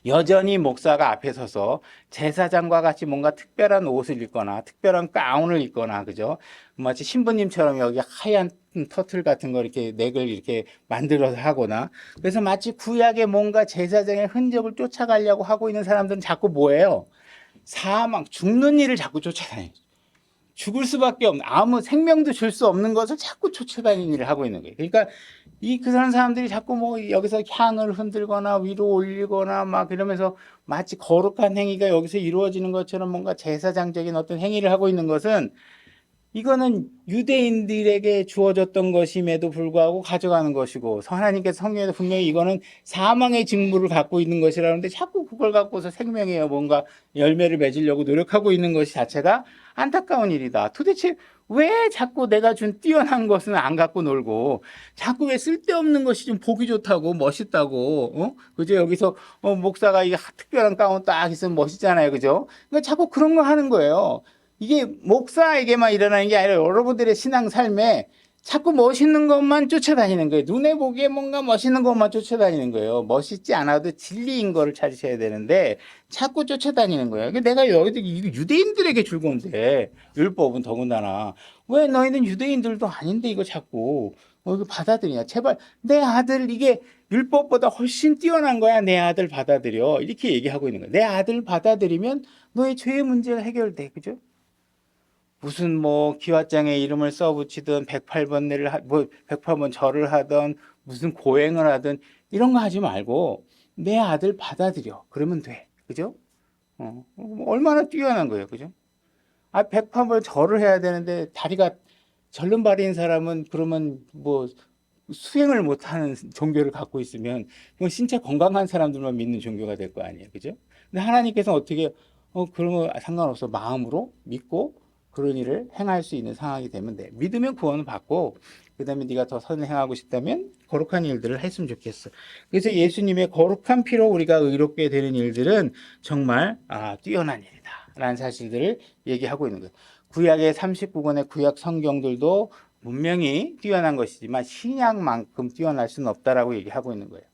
여전히 목사가 앞에 서서 제사장과 같이 뭔가 특별한 옷을 입거나 특별한 가운을 입거나 그죠? 마치 신부님처럼 여기 하얀 터틀 같은 거 이렇게 넥을 이렇게 만들어서 하거나 그래서 마치 구약의 뭔가 제사장의 흔적을 쫓아가려고 하고 있는 사람들은 자꾸 뭐예요? 사망, 죽는 일을 자꾸 쫓아다녀요. 죽을 수밖에 없는, 아무 생명도 줄 수 없는 것을 자꾸 쫓아다니는 일을 하고 있는 거예요. 그러니까 그런 사람들이 자꾸 뭐 여기서 향을 흔들거나 위로 올리거나 막 이러면서 마치 거룩한 행위가 여기서 이루어지는 것처럼 뭔가 제사장적인 어떤 행위를 하고 있는 것은, 이거는 유대인들에게 주어졌던 것임에도 불구하고 가져가는 것이고, 하나님께서 성경에서 분명히 이거는 사망의 직무를 갖고 있는 것이라는데 자꾸 그걸 갖고서 생명에 뭔가 열매를 맺으려고 노력하고 있는 것이 자체가 안타까운 일이다. 도대체 왜 자꾸 내가 준 뛰어난 것은 안 갖고 놀고, 자꾸 왜 쓸데없는 것이 좀 보기 좋다고 멋있다고, 그죠? 여기서 목사가 이 특별한 가운 딱 있으면 멋있잖아요, 그죠? 그러니까 자꾸 그런 거 하는 거예요. 이게 목사에게만 일어나는 게 아니라 여러분들의 신앙 삶에 자꾸 멋있는 것만 쫓아다니는 거예요. 눈에 보기에 뭔가 멋있는 것만 쫓아다니는 거예요. 멋있지 않아도 진리인 거를 찾으셔야 되는데 자꾸 쫓아다니는 거예요. 내가 여기 유대인들에게 줄 건데, 율법은 더군다나 왜 너희는 유대인들도 아닌데 이거 자꾸 이거 받아들이냐. 제발 내 아들, 이게 율법보다 훨씬 뛰어난 거야. 내 아들 받아들여. 이렇게 얘기하고 있는 거예요. 내 아들 받아들이면 너의 죄의 문제가 해결돼. 그죠? 무슨 뭐 기와장에 이름을 써붙이든 108번을 뭐 108번 절을 하든 무슨 고행을 하든 이런 거 하지 말고 내 아들 받아들여. 그러면 돼. 그죠? 얼마나 뛰어난 거예요. 그죠? 108번 절을 해야 되는데 다리가 절름발이인 사람은 그러면 뭐 수행을 못하는 종교를 갖고 있으면 그건 신체 건강한 사람들만 믿는 종교가 될 거 아니에요. 그죠? 근데 하나님께서는 어떻게 그런 거 상관없어. 마음으로 믿고 그런 일을 행할 수 있는 상황이 되면 돼. 믿으면 구원을 받고, 그 다음에 네가 더 선을 행하고 싶다면 거룩한 일들을 했으면 좋겠어. 그래서 예수님의 거룩한 피로 우리가 의롭게 되는 일들은 정말 뛰어난 일이다 라는 사실들을 얘기하고 있는 거예요. 구약의 39권의 구약 성경들도 분명히 뛰어난 것이지만 신약만큼 뛰어날 수는 없다라고 얘기하고 있는 거예요.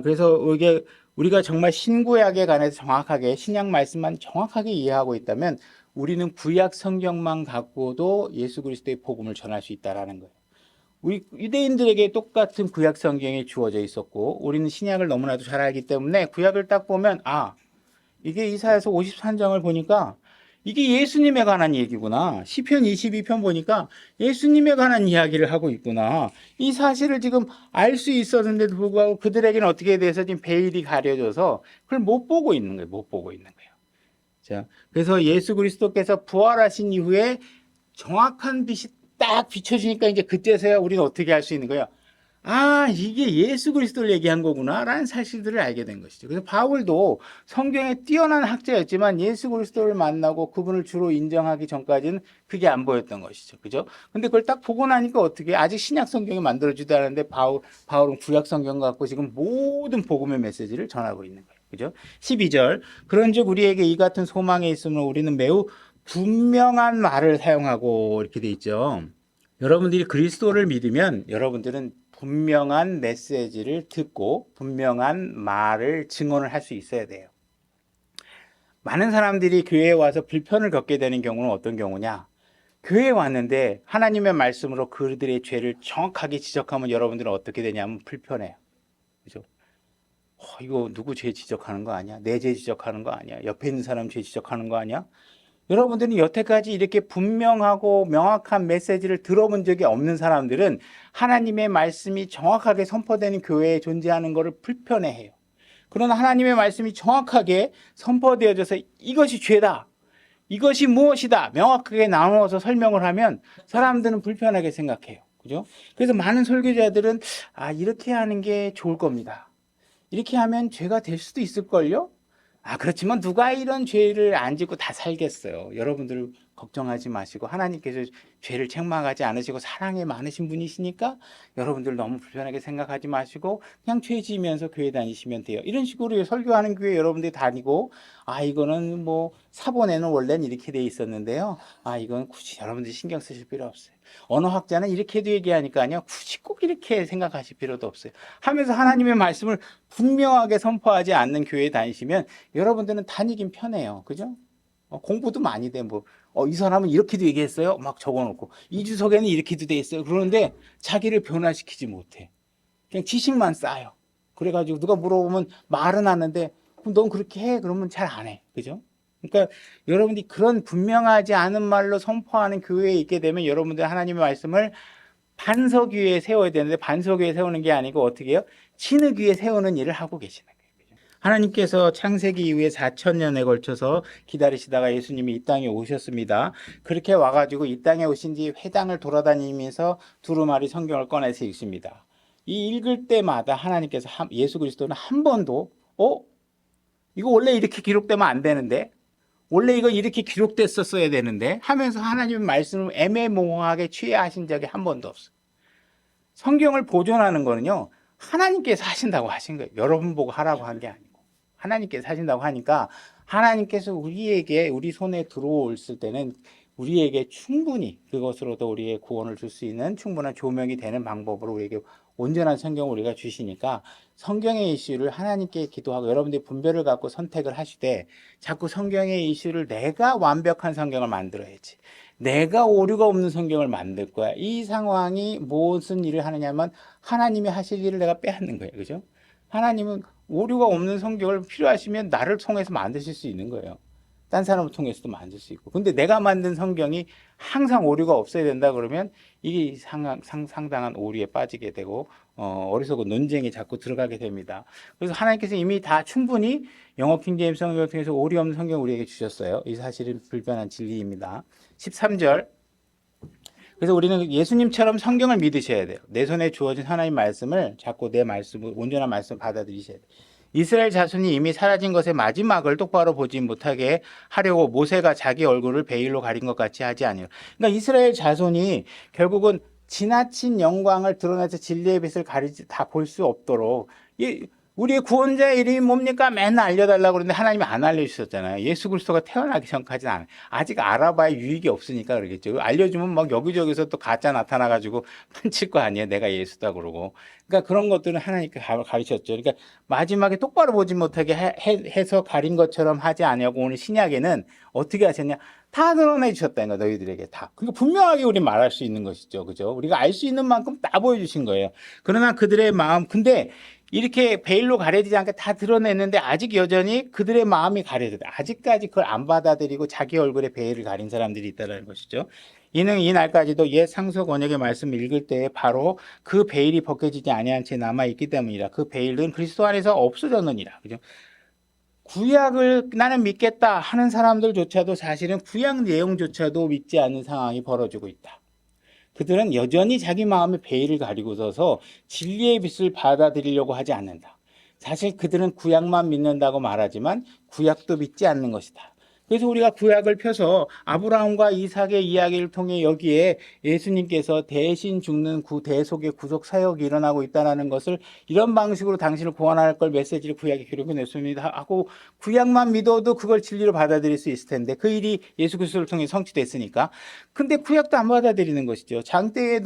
그래서 이게 우리가 정말 신구약에 관해서 정확하게 신약 말씀만 정확하게 이해하고 있다면 우리는 구약 성경만 갖고도 예수 그리스도의 복음을 전할 수 있다라는 거예요. 우리 유대인들에게 똑같은 구약 성경이 주어져 있었고 우리는 신약을 너무나도 잘 알기 때문에 구약을 딱 보면 이게 이사야서 53장을 보니까 이게 예수님에 관한 얘기구나. 시편 22편 보니까 예수님에 관한 이야기를 하고 있구나. 이 사실을 지금 알 수 있었는데도 불구하고 그들에게는 어떻게 돼서 지금 베일이 가려져서 그걸 못 보고 있는 거예요. 못 보고 있는 거예요. 자, 그래서 예수 그리스도께서 부활하신 이후에 정확한 빛이 딱 비춰지니까 이제 그때서야 우리는 어떻게 할 수 있는 거예요? 이게 예수 그리스도를 얘기한 거구나라는 사실들을 알게 된 것이죠. 그래서 바울도 성경에 뛰어난 학자였지만 예수 그리스도를 만나고 그분을 주로 인정하기 전까지는 그게 안 보였던 것이죠. 그죠? 근데 그걸 딱 보고 나니까 어떻게, 아직 신약 성경이 만들어지도 않았는데 바울은 구약 성경 갖고 지금 모든 복음의 메시지를 전하고 있는 거예요. 그죠? 12절. 그런즉 우리에게 이 같은 소망에 있으면 우리는 매우 분명한 말을 사용하고, 이렇게 돼 있죠. 여러분들이 그리스도를 믿으면 여러분들은 분명한 메시지를 듣고 분명한 말을 증언을 할 수 있어야 돼요. 많은 사람들이 교회에 와서 불편을 겪게 되는 경우는 어떤 경우냐? 교회에 왔는데 하나님의 말씀으로 그들의 죄를 정확하게 지적하면 여러분들은 어떻게 되냐면 불편해요. 그죠? 이거 누구 죄 지적하는 거 아니야? 내 죄 지적하는 거 아니야? 옆에 있는 사람 죄 지적하는 거 아니야? 여러분들은 여태까지 이렇게 분명하고 명확한 메시지를 들어본 적이 없는 사람들은 하나님의 말씀이 정확하게 선포되는 교회에 존재하는 것을 불편해해요. 그러나 하나님의 말씀이 정확하게 선포되어져서 이것이 죄다, 이것이 무엇이다 명확하게 나누어서 설명을 하면 사람들은 불편하게 생각해요. 그죠? 그래서 많은 설교자들은 이렇게 하는 게 좋을 겁니다. 이렇게 하면 죄가 될 수도 있을걸요? 그렇지만 누가 이런 죄를 안 짓고 다 살겠어요. 여러분들 걱정하지 마시고 하나님께서 죄를 책망하지 않으시고 사랑이 많으신 분이시니까 여러분들 너무 불편하게 생각하지 마시고 그냥 죄 지으면서 교회 다니시면 돼요. 이런 식으로 설교하는 교회 여러분들이 다니고 이거는 뭐 사본에는 원래는 이렇게 돼 있었는데요. 이건 굳이 여러분들이 신경 쓰실 필요 없어요. 언어학자는 이렇게도 얘기하니까요. 굳이 꼭 이렇게 생각하실 필요도 없어요. 하면서 하나님의 말씀을 분명하게 선포하지 않는 교회에 다니시면 여러분들은 다니긴 편해요. 그죠? 공부도 많이 돼. 이 사람은 이렇게도 얘기했어요. 막 적어놓고. 이 주석에는 이렇게도 돼 있어요. 그러는데 자기를 변화시키지 못해. 그냥 지식만 쌓여. 그래가지고 누가 물어보면 말은 하는데 그럼 넌 그렇게 해? 그러면 잘 안 해. 그죠? 그러니까 여러분들이 그런 분명하지 않은 말로 선포하는 교회에 있게 되면 여러분들 하나님의 말씀을 반석 위에 세워야 되는데 반석 위에 세우는 게 아니고 어떻게 해요? 진흙 위에 세우는 일을 하고 계시는 거예요. 하나님께서 창세기 이후에 4,000년에 걸쳐서 기다리시다가 예수님이 이 땅에 오셨습니다. 그렇게 와가지고 이 땅에 오신 뒤 회당을 돌아다니면서 두루마리 성경을 꺼내서 읽습니다. 이 읽을 때마다 하나님께서 예수 그리스도는 한 번도 이거 원래 이렇게 기록되면 안 되는데 원래 이거 이렇게 기록됐었어야 되는데 하면서 하나님의 말씀을 애매모호하게 취하신 적이 한 번도 없어요. 성경을 보존하는 거는요, 하나님께서 하신다고 하신 거예요. 여러분 보고 하라고 한 게 아니고. 하나님께서 하신다고 하니까 하나님께서 우리에게 우리 손에 들어올 때는 우리에게 충분히 그것으로도 우리의 구원을 줄 수 있는 충분한 조명이 되는 방법으로 우리에게 온전한 성경을 우리가 주시니까 성경의 이슈를 하나님께 기도하고 여러분들이 분별을 갖고 선택을 하시되 자꾸 성경의 이슈를 내가 완벽한 성경을 만들어야지. 내가 오류가 없는 성경을 만들 거야. 이 상황이 무슨 일을 하느냐면 하나님이 하실 일을 내가 빼앗는 거예요. 그죠? 하나님은 오류가 없는 성경을 필요하시면 나를 통해서 만드실 수 있는 거예요. 딴 사람을 통해서도 만들 수 있고. 근데 내가 만든 성경이 항상 오류가 없어야 된다 그러면 이게 상당한 오류에 빠지게 되고 어리석은 논쟁에 자꾸 들어가게 됩니다. 그래서 하나님께서 이미 다 충분히 영어 킹제임스 성경을 통해서 오류 없는 성경을 우리에게 주셨어요. 이 사실은 불변한 진리입니다. 13절. 그래서 우리는 예수님처럼 성경을 믿으셔야 돼요. 내 손에 주어진 하나님 말씀을 자꾸 내 말씀을 온전한 말씀을 받아들이셔야 돼요. 이스라엘 자손이 이미 사라진 것의 마지막을 똑바로 보지 못하게 하려고 모세가 자기 얼굴을 베일로 가린 것 같이 하지 아니요. 그러니까 이스라엘 자손이 결국은 지나친 영광을 드러내서 진리의 빛을 가리지 다 볼 수 없도록 우리의 구원자의 이름이 뭡니까? 맨날 알려달라고 그러는데 하나님이 안 알려주셨잖아요. 예수 그리스도가 태어나기 전까지는 아직 알아봐야 유익이 없으니까 그러겠죠. 알려주면 막 여기저기서 또 가짜 나타나가지고 판칠 거 아니에요. 내가 예수다 그러고. 그러니까 그런 것들은 하나님께 가르쳤죠. 그러니까 마지막에 똑바로 보지 못하게 해서 가린 것처럼 하지 아니하고 오늘 신약에는 어떻게 하셨냐? 다 드러내 주셨다는 거 너희들에게 다. 그러니까 분명하게 우리 말할 수 있는 것이죠. 그죠? 우리가 알 수 있는 만큼 다 보여주신 거예요. 그러나 그들의 마음, 근데 이렇게 베일로 가려지지 않게 다 드러냈는데 아직 여전히 그들의 마음이 가려져요. 아직까지 그걸 안 받아들이고 자기 얼굴에 베일을 가린 사람들이 있다는 것이죠. 이는 이 날까지도 옛 상속 언약의 말씀을 읽을 때 바로 그 베일이 벗겨지지 아니한 채 남아 있기 때문이라. 그 베일은 그리스도 안에서 없어졌느니라. 그죠? 구약을 나는 믿겠다 하는 사람들조차도 사실은 구약 내용조차도 믿지 않는 상황이 벌어지고 있다. 그들은 여전히 자기 마음의 베일을 가리고 서서 진리의 빛을 받아들이려고 하지 않는다. 사실 그들은 구약만 믿는다고 말하지만 구약도 믿지 않는 것이다. 그래서 우리가 구약을 펴서 아브라함과 이삭의 이야기를 통해 여기에 예수님께서 대신 죽는 대속의 구속 사역이 일어나고 있다는 것을 이런 방식으로 당신을 구원할 걸 메시지를 구약에 기록해 냈습니다 하고 구약만 믿어도 그걸 진리로 받아들일 수 있을 텐데 그 일이 예수 그리스도를 통해 성취됐으니까. 근데 구약도 안 받아들이는 것이죠. 장대에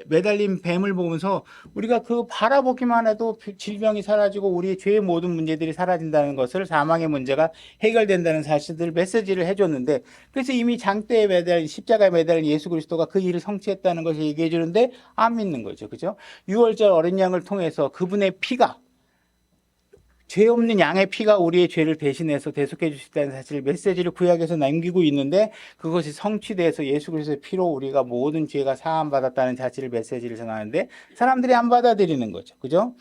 매달린 뱀을 보면서 우리가 그 바라보기만 해도 질병이 사라지고 우리의 죄의 모든 문제들이 사라진다는 것을 사망의 문제가 해결된다는 사실들 메시지를 해줬는데 그래서 이미 장대에 매달린 십자가에 매달린 예수 그리스도가 그 일을 성취했다는 것을 얘기해 주는데 안 믿는 거죠. 그죠? 유월절 어린 양을 통해서 그분의 피가 죄 없는 양의 피가 우리의 죄를 대신해서 대속해 주셨다는 사실 메시지를 구약에서 남기고 있는데 그것이 성취돼서 예수 그리스도의 피로 우리가 모든 죄가 사함 받았다는 사실을 메시지를 전하는데 사람들이 안 받아들이는 거죠. 그죠?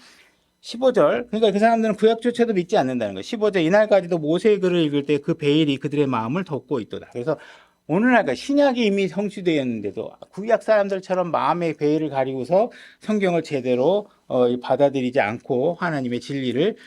15절. 그러니까 그 사람들은 구약조차도 믿지 않는다는 거예요. 15절. 이날까지도 모세의 글을 읽을 때 그 베일이 그들의 마음을 덮고 있도다. 그래서 오늘날까 신약이 이미 성취되었는데도 구약 사람들처럼 마음의 베일을 가리고서 성경을 제대로 받아들이지 않고 하나님의 진리를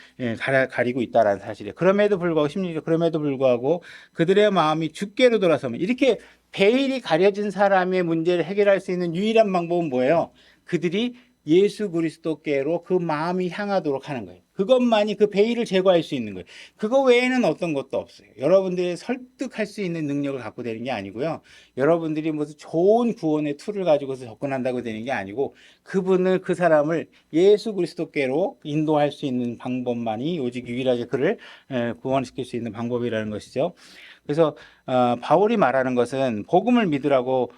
가리고 있다는 사실이에요. 그럼에도 불구하고 심리적 그럼에도 불구하고 그들의 마음이 주께로 돌아서면 이렇게 베일이 가려진 사람의 문제를 해결할 수 있는 유일한 방법은 뭐예요? 그들이 예수 그리스도께로 그 마음이 향하도록 하는 거예요. 그것만이 그 베일을 제거할 수 있는 거예요. 그거 외에는 어떤 것도 없어요. 여러분들이 설득할 수 있는 능력을 갖고 되는 게 아니고요. 여러분들이 무슨 좋은 구원의 툴을 가지고서 접근한다고 되는 게 아니고 그 사람을 예수 그리스도께로 인도할 수 있는 방법만이 오직 유일하게 그를 구원시킬 수 있는 방법이라는 것이죠. 그래서 바울이 말하는 것은 복음을 믿으라고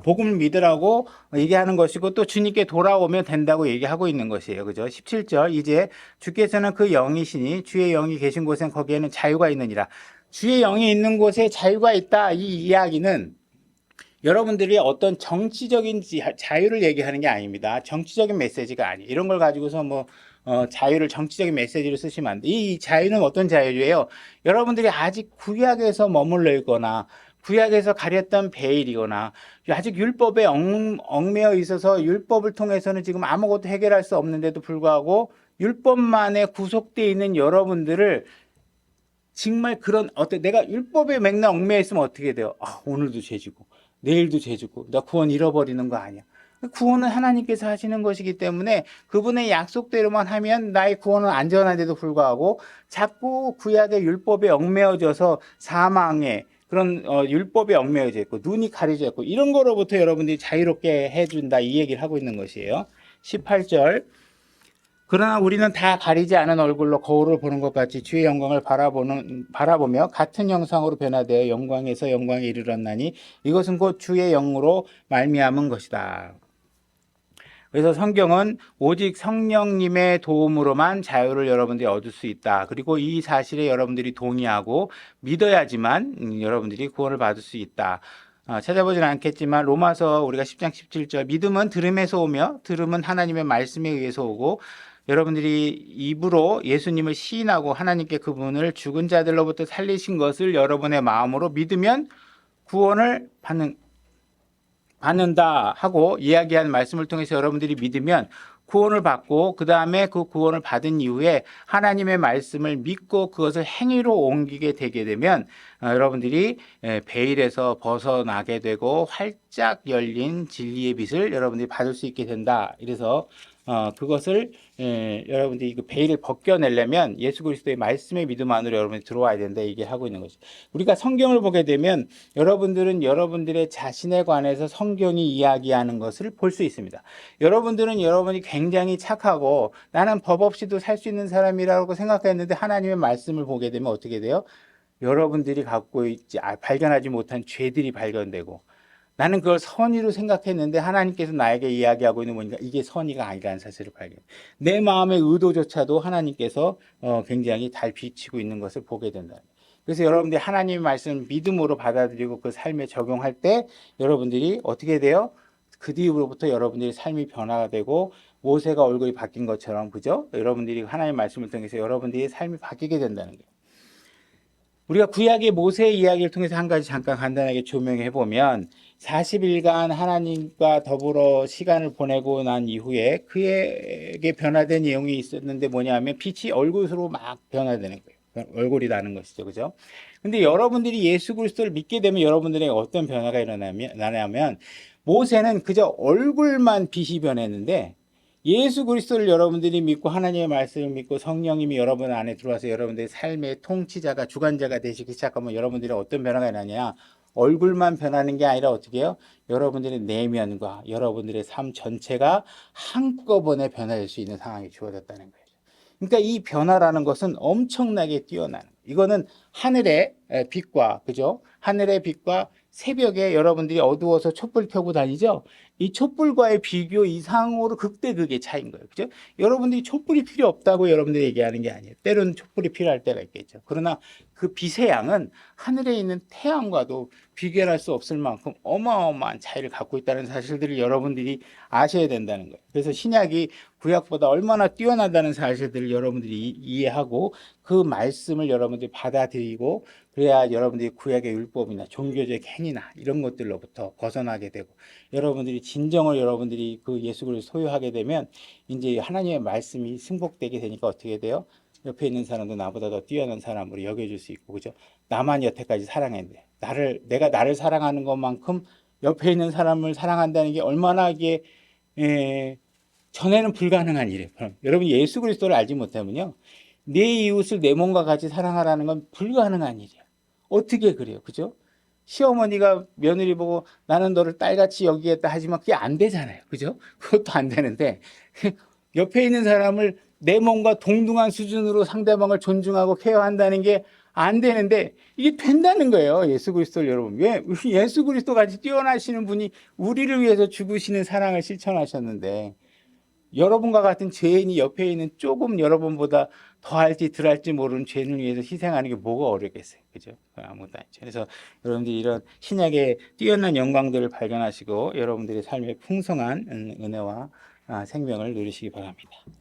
복음을 믿으라고 얘기하는 것이고 또 주님께 돌아오면 된다고 얘기하고 있는 것이에요. 그죠? 17절 이제 주께서는 그 영이시니 주의 영이 계신 곳엔 거기에는 자유가 있느니라. 주의 영이 있는 곳에 자유가 있다. 이 이야기는 여러분들이 어떤 정치적인 자유를 얘기하는 게 아닙니다. 정치적인 메시지가 아니에요. 이런 걸 가지고서 자유를 정치적인 메시지로 쓰시면 안 돼. 이 자유는 어떤 자유예요? 여러분들이 아직 구약에서 머물러 있거나 구약에서 가렸던 베일이거나 아직 율법에 얽매여 있어서 율법을 통해서는 지금 아무것도 해결할 수 없는데도 불구하고 율법만에 구속되어 있는 여러분들을 정말 내가 율법의 맥락 얽매여 있으면 어떻게 돼요? 오늘도 죄지고 내일도 죄지고 나 구원 잃어버리는 거 아니야. 구원은 하나님께서 하시는 것이기 때문에 그분의 약속대로만 하면 나의 구원은 안전한데도 불구하고 자꾸 구약의 율법에 얽매여져서 사망에 그런 율법에 얽매여져 있고 눈이 가려져 있고 이런 거로부터 여러분들이 자유롭게 해준다 이 얘기를 하고 있는 것이에요. 18절 그러나 우리는 다 가리지 않은 얼굴로 거울을 보는 것 같이 주의 영광을 바라보며 같은 형상으로 변화되어 영광에서 영광에 이르렀나니 이것은 곧 주의 영으로 말미암은 것이다. 그래서 성경은 오직 성령님의 도움으로만 자유를 여러분들이 얻을 수 있다. 그리고 이 사실에 여러분들이 동의하고 믿어야지만 여러분들이 구원을 받을 수 있다. 찾아보지는 않겠지만 로마서 우리가 10장 17절 믿음은 들음에서 오며 들음은 하나님의 말씀에 의해서 오고 여러분들이 입으로 예수님을 시인하고 하나님께 그분을 죽은 자들로부터 살리신 것을 여러분의 마음으로 믿으면 구원을 받는다 하고 이야기한 말씀을 통해서 여러분들이 믿으면 구원을 받고 그 다음에 그 구원을 받은 이후에 하나님의 말씀을 믿고 그것을 행위로 옮기게 되게 되면 여러분들이 베일에서 벗어나게 되고 활짝 열린 진리의 빛을 여러분들이 받을 수 있게 된다. 이래서 그것을 여러분들이 그 베일을 벗겨내려면 예수 그리스도의 말씀의 믿음 안으로 여러분이 들어와야 된다 이게 하고 있는 거죠. 우리가 성경을 보게 되면 여러분들은 여러분들의 자신에 관해서 성경이 이야기하는 것을 볼 수 있습니다. 여러분들은 여러분이 굉장히 착하고 나는 법 없이도 살 수 있는 사람이라고 생각했는데 하나님의 말씀을 보게 되면 어떻게 돼요? 여러분들이 갖고 있지 발견하지 못한 죄들이 발견되고 나는 그걸 선의로 생각했는데 하나님께서 나에게 이야기하고 있는 거니까 이게 선의가 아니라는 사실을 발견. 내 마음의 의도조차도 하나님께서 굉장히 잘 비치고 있는 것을 보게 된다. 그래서 여러분들이 하나님의 말씀을 믿음으로 받아들이고 그 삶에 적용할 때 여러분들이 어떻게 돼요? 그 뒤로부터 여러분들의 삶이 변화가 되고 모세가 얼굴이 바뀐 것처럼 그죠? 여러분들이 하나님의 말씀을 통해서 여러분들의 삶이 바뀌게 된다는 거예요. 우리가 구약의 모세의 이야기를 통해서 한 가지 잠깐 간단하게 조명해 보면 40일간 하나님과 더불어 시간을 보내고 난 이후에 그에게 변화된 내용이 있었는데 뭐냐면 빛이 얼굴으로 막 변화되는 거예요. 얼굴이 나는 것이죠. 그죠? 근데 여러분들이 예수 그리스도를 믿게 되면 여러분들에게 어떤 변화가 나냐면 모세는 그저 얼굴만 빛이 변했는데 예수 그리스도를 여러분들이 믿고 하나님의 말씀을 믿고 성령님이 여러분 안에 들어와서 여러분들의 삶의 통치자가 주관자가 되시기 시작하면 여러분들이 어떤 변화가 나냐 얼굴만 변하는 게 아니라 어떻게 해요? 여러분들의 내면과 여러분들의 삶 전체가 한꺼번에 변화될 수 있는 상황이 주어졌다는 거예요. 그러니까 이 변화라는 것은 엄청나게 뛰어나는 이거는 하늘의 빛과 그죠? 하늘의 빛과 새벽에 여러분들이 어두워서 촛불 켜고 다니죠? 이 촛불과의 비교 이상으로 극대극의 차이인 거예요. 그죠? 여러분들이 촛불이 필요 없다고 여러분들이 얘기하는 게 아니에요. 때로는 촛불이 필요할 때가 있겠죠. 그러나 그 빛의 양은 하늘에 있는 태양과도 비교할 수 없을 만큼 어마어마한 차이를 갖고 있다는 사실들을 여러분들이 아셔야 된다는 거예요. 그래서 신약이 구약보다 얼마나 뛰어나다는 사실들을 여러분들이 이해하고 그 말씀을 여러분들이 받아들이고 그래야 여러분들이 구약의 율법이나 종교적 행위나 이런 것들로부터 벗어나게 되고 여러분들이 진정을 여러분들이 그 예수 그리스도를 소유하게 되면 이제 하나님의 말씀이 승복되게 되니까 어떻게 돼요? 옆에 있는 사람도 나보다 더 뛰어난 사람으로 여겨줄 수 있고 그죠? 나만 여태까지 사랑했는데 내가 나를 사랑하는 것만큼 옆에 있는 사람을 사랑한다는 게 얼마나 이게 전에는 불가능한 일이에요. 여러분 예수 그리스도를 알지 못하면요. 내 이웃을 내 몸과 같이 사랑하라는 건 불가능한 일이에요. 어떻게 그래요? 그죠? 시어머니가 며느리 보고 나는 너를 딸같이 여기겠다 하지만 그게 안 되잖아요. 그죠? 그것도 안 되는데 옆에 있는 사람을 내 몸과 동등한 수준으로 상대방을 존중하고 케어한다는 게 안 되는데 이게 된다는 거예요. 예수 그리스도를 여러분. 왜 예수 그리스도 같이 뛰어나시는 분이 우리를 위해서 죽으시는 사랑을 실천하셨는데 여러분과 같은 죄인이 옆에 있는 조금 여러분보다 더할지 덜할지 모르는 죄인을 위해서 희생하는 게 뭐가 어렵겠어요. 그죠? 아무것도 아니죠. 그래서 여러분들이 이런 신약의 뛰어난 영광들을 발견하시고 여러분들의 삶의 풍성한 은혜와 생명을 누리시기 바랍니다.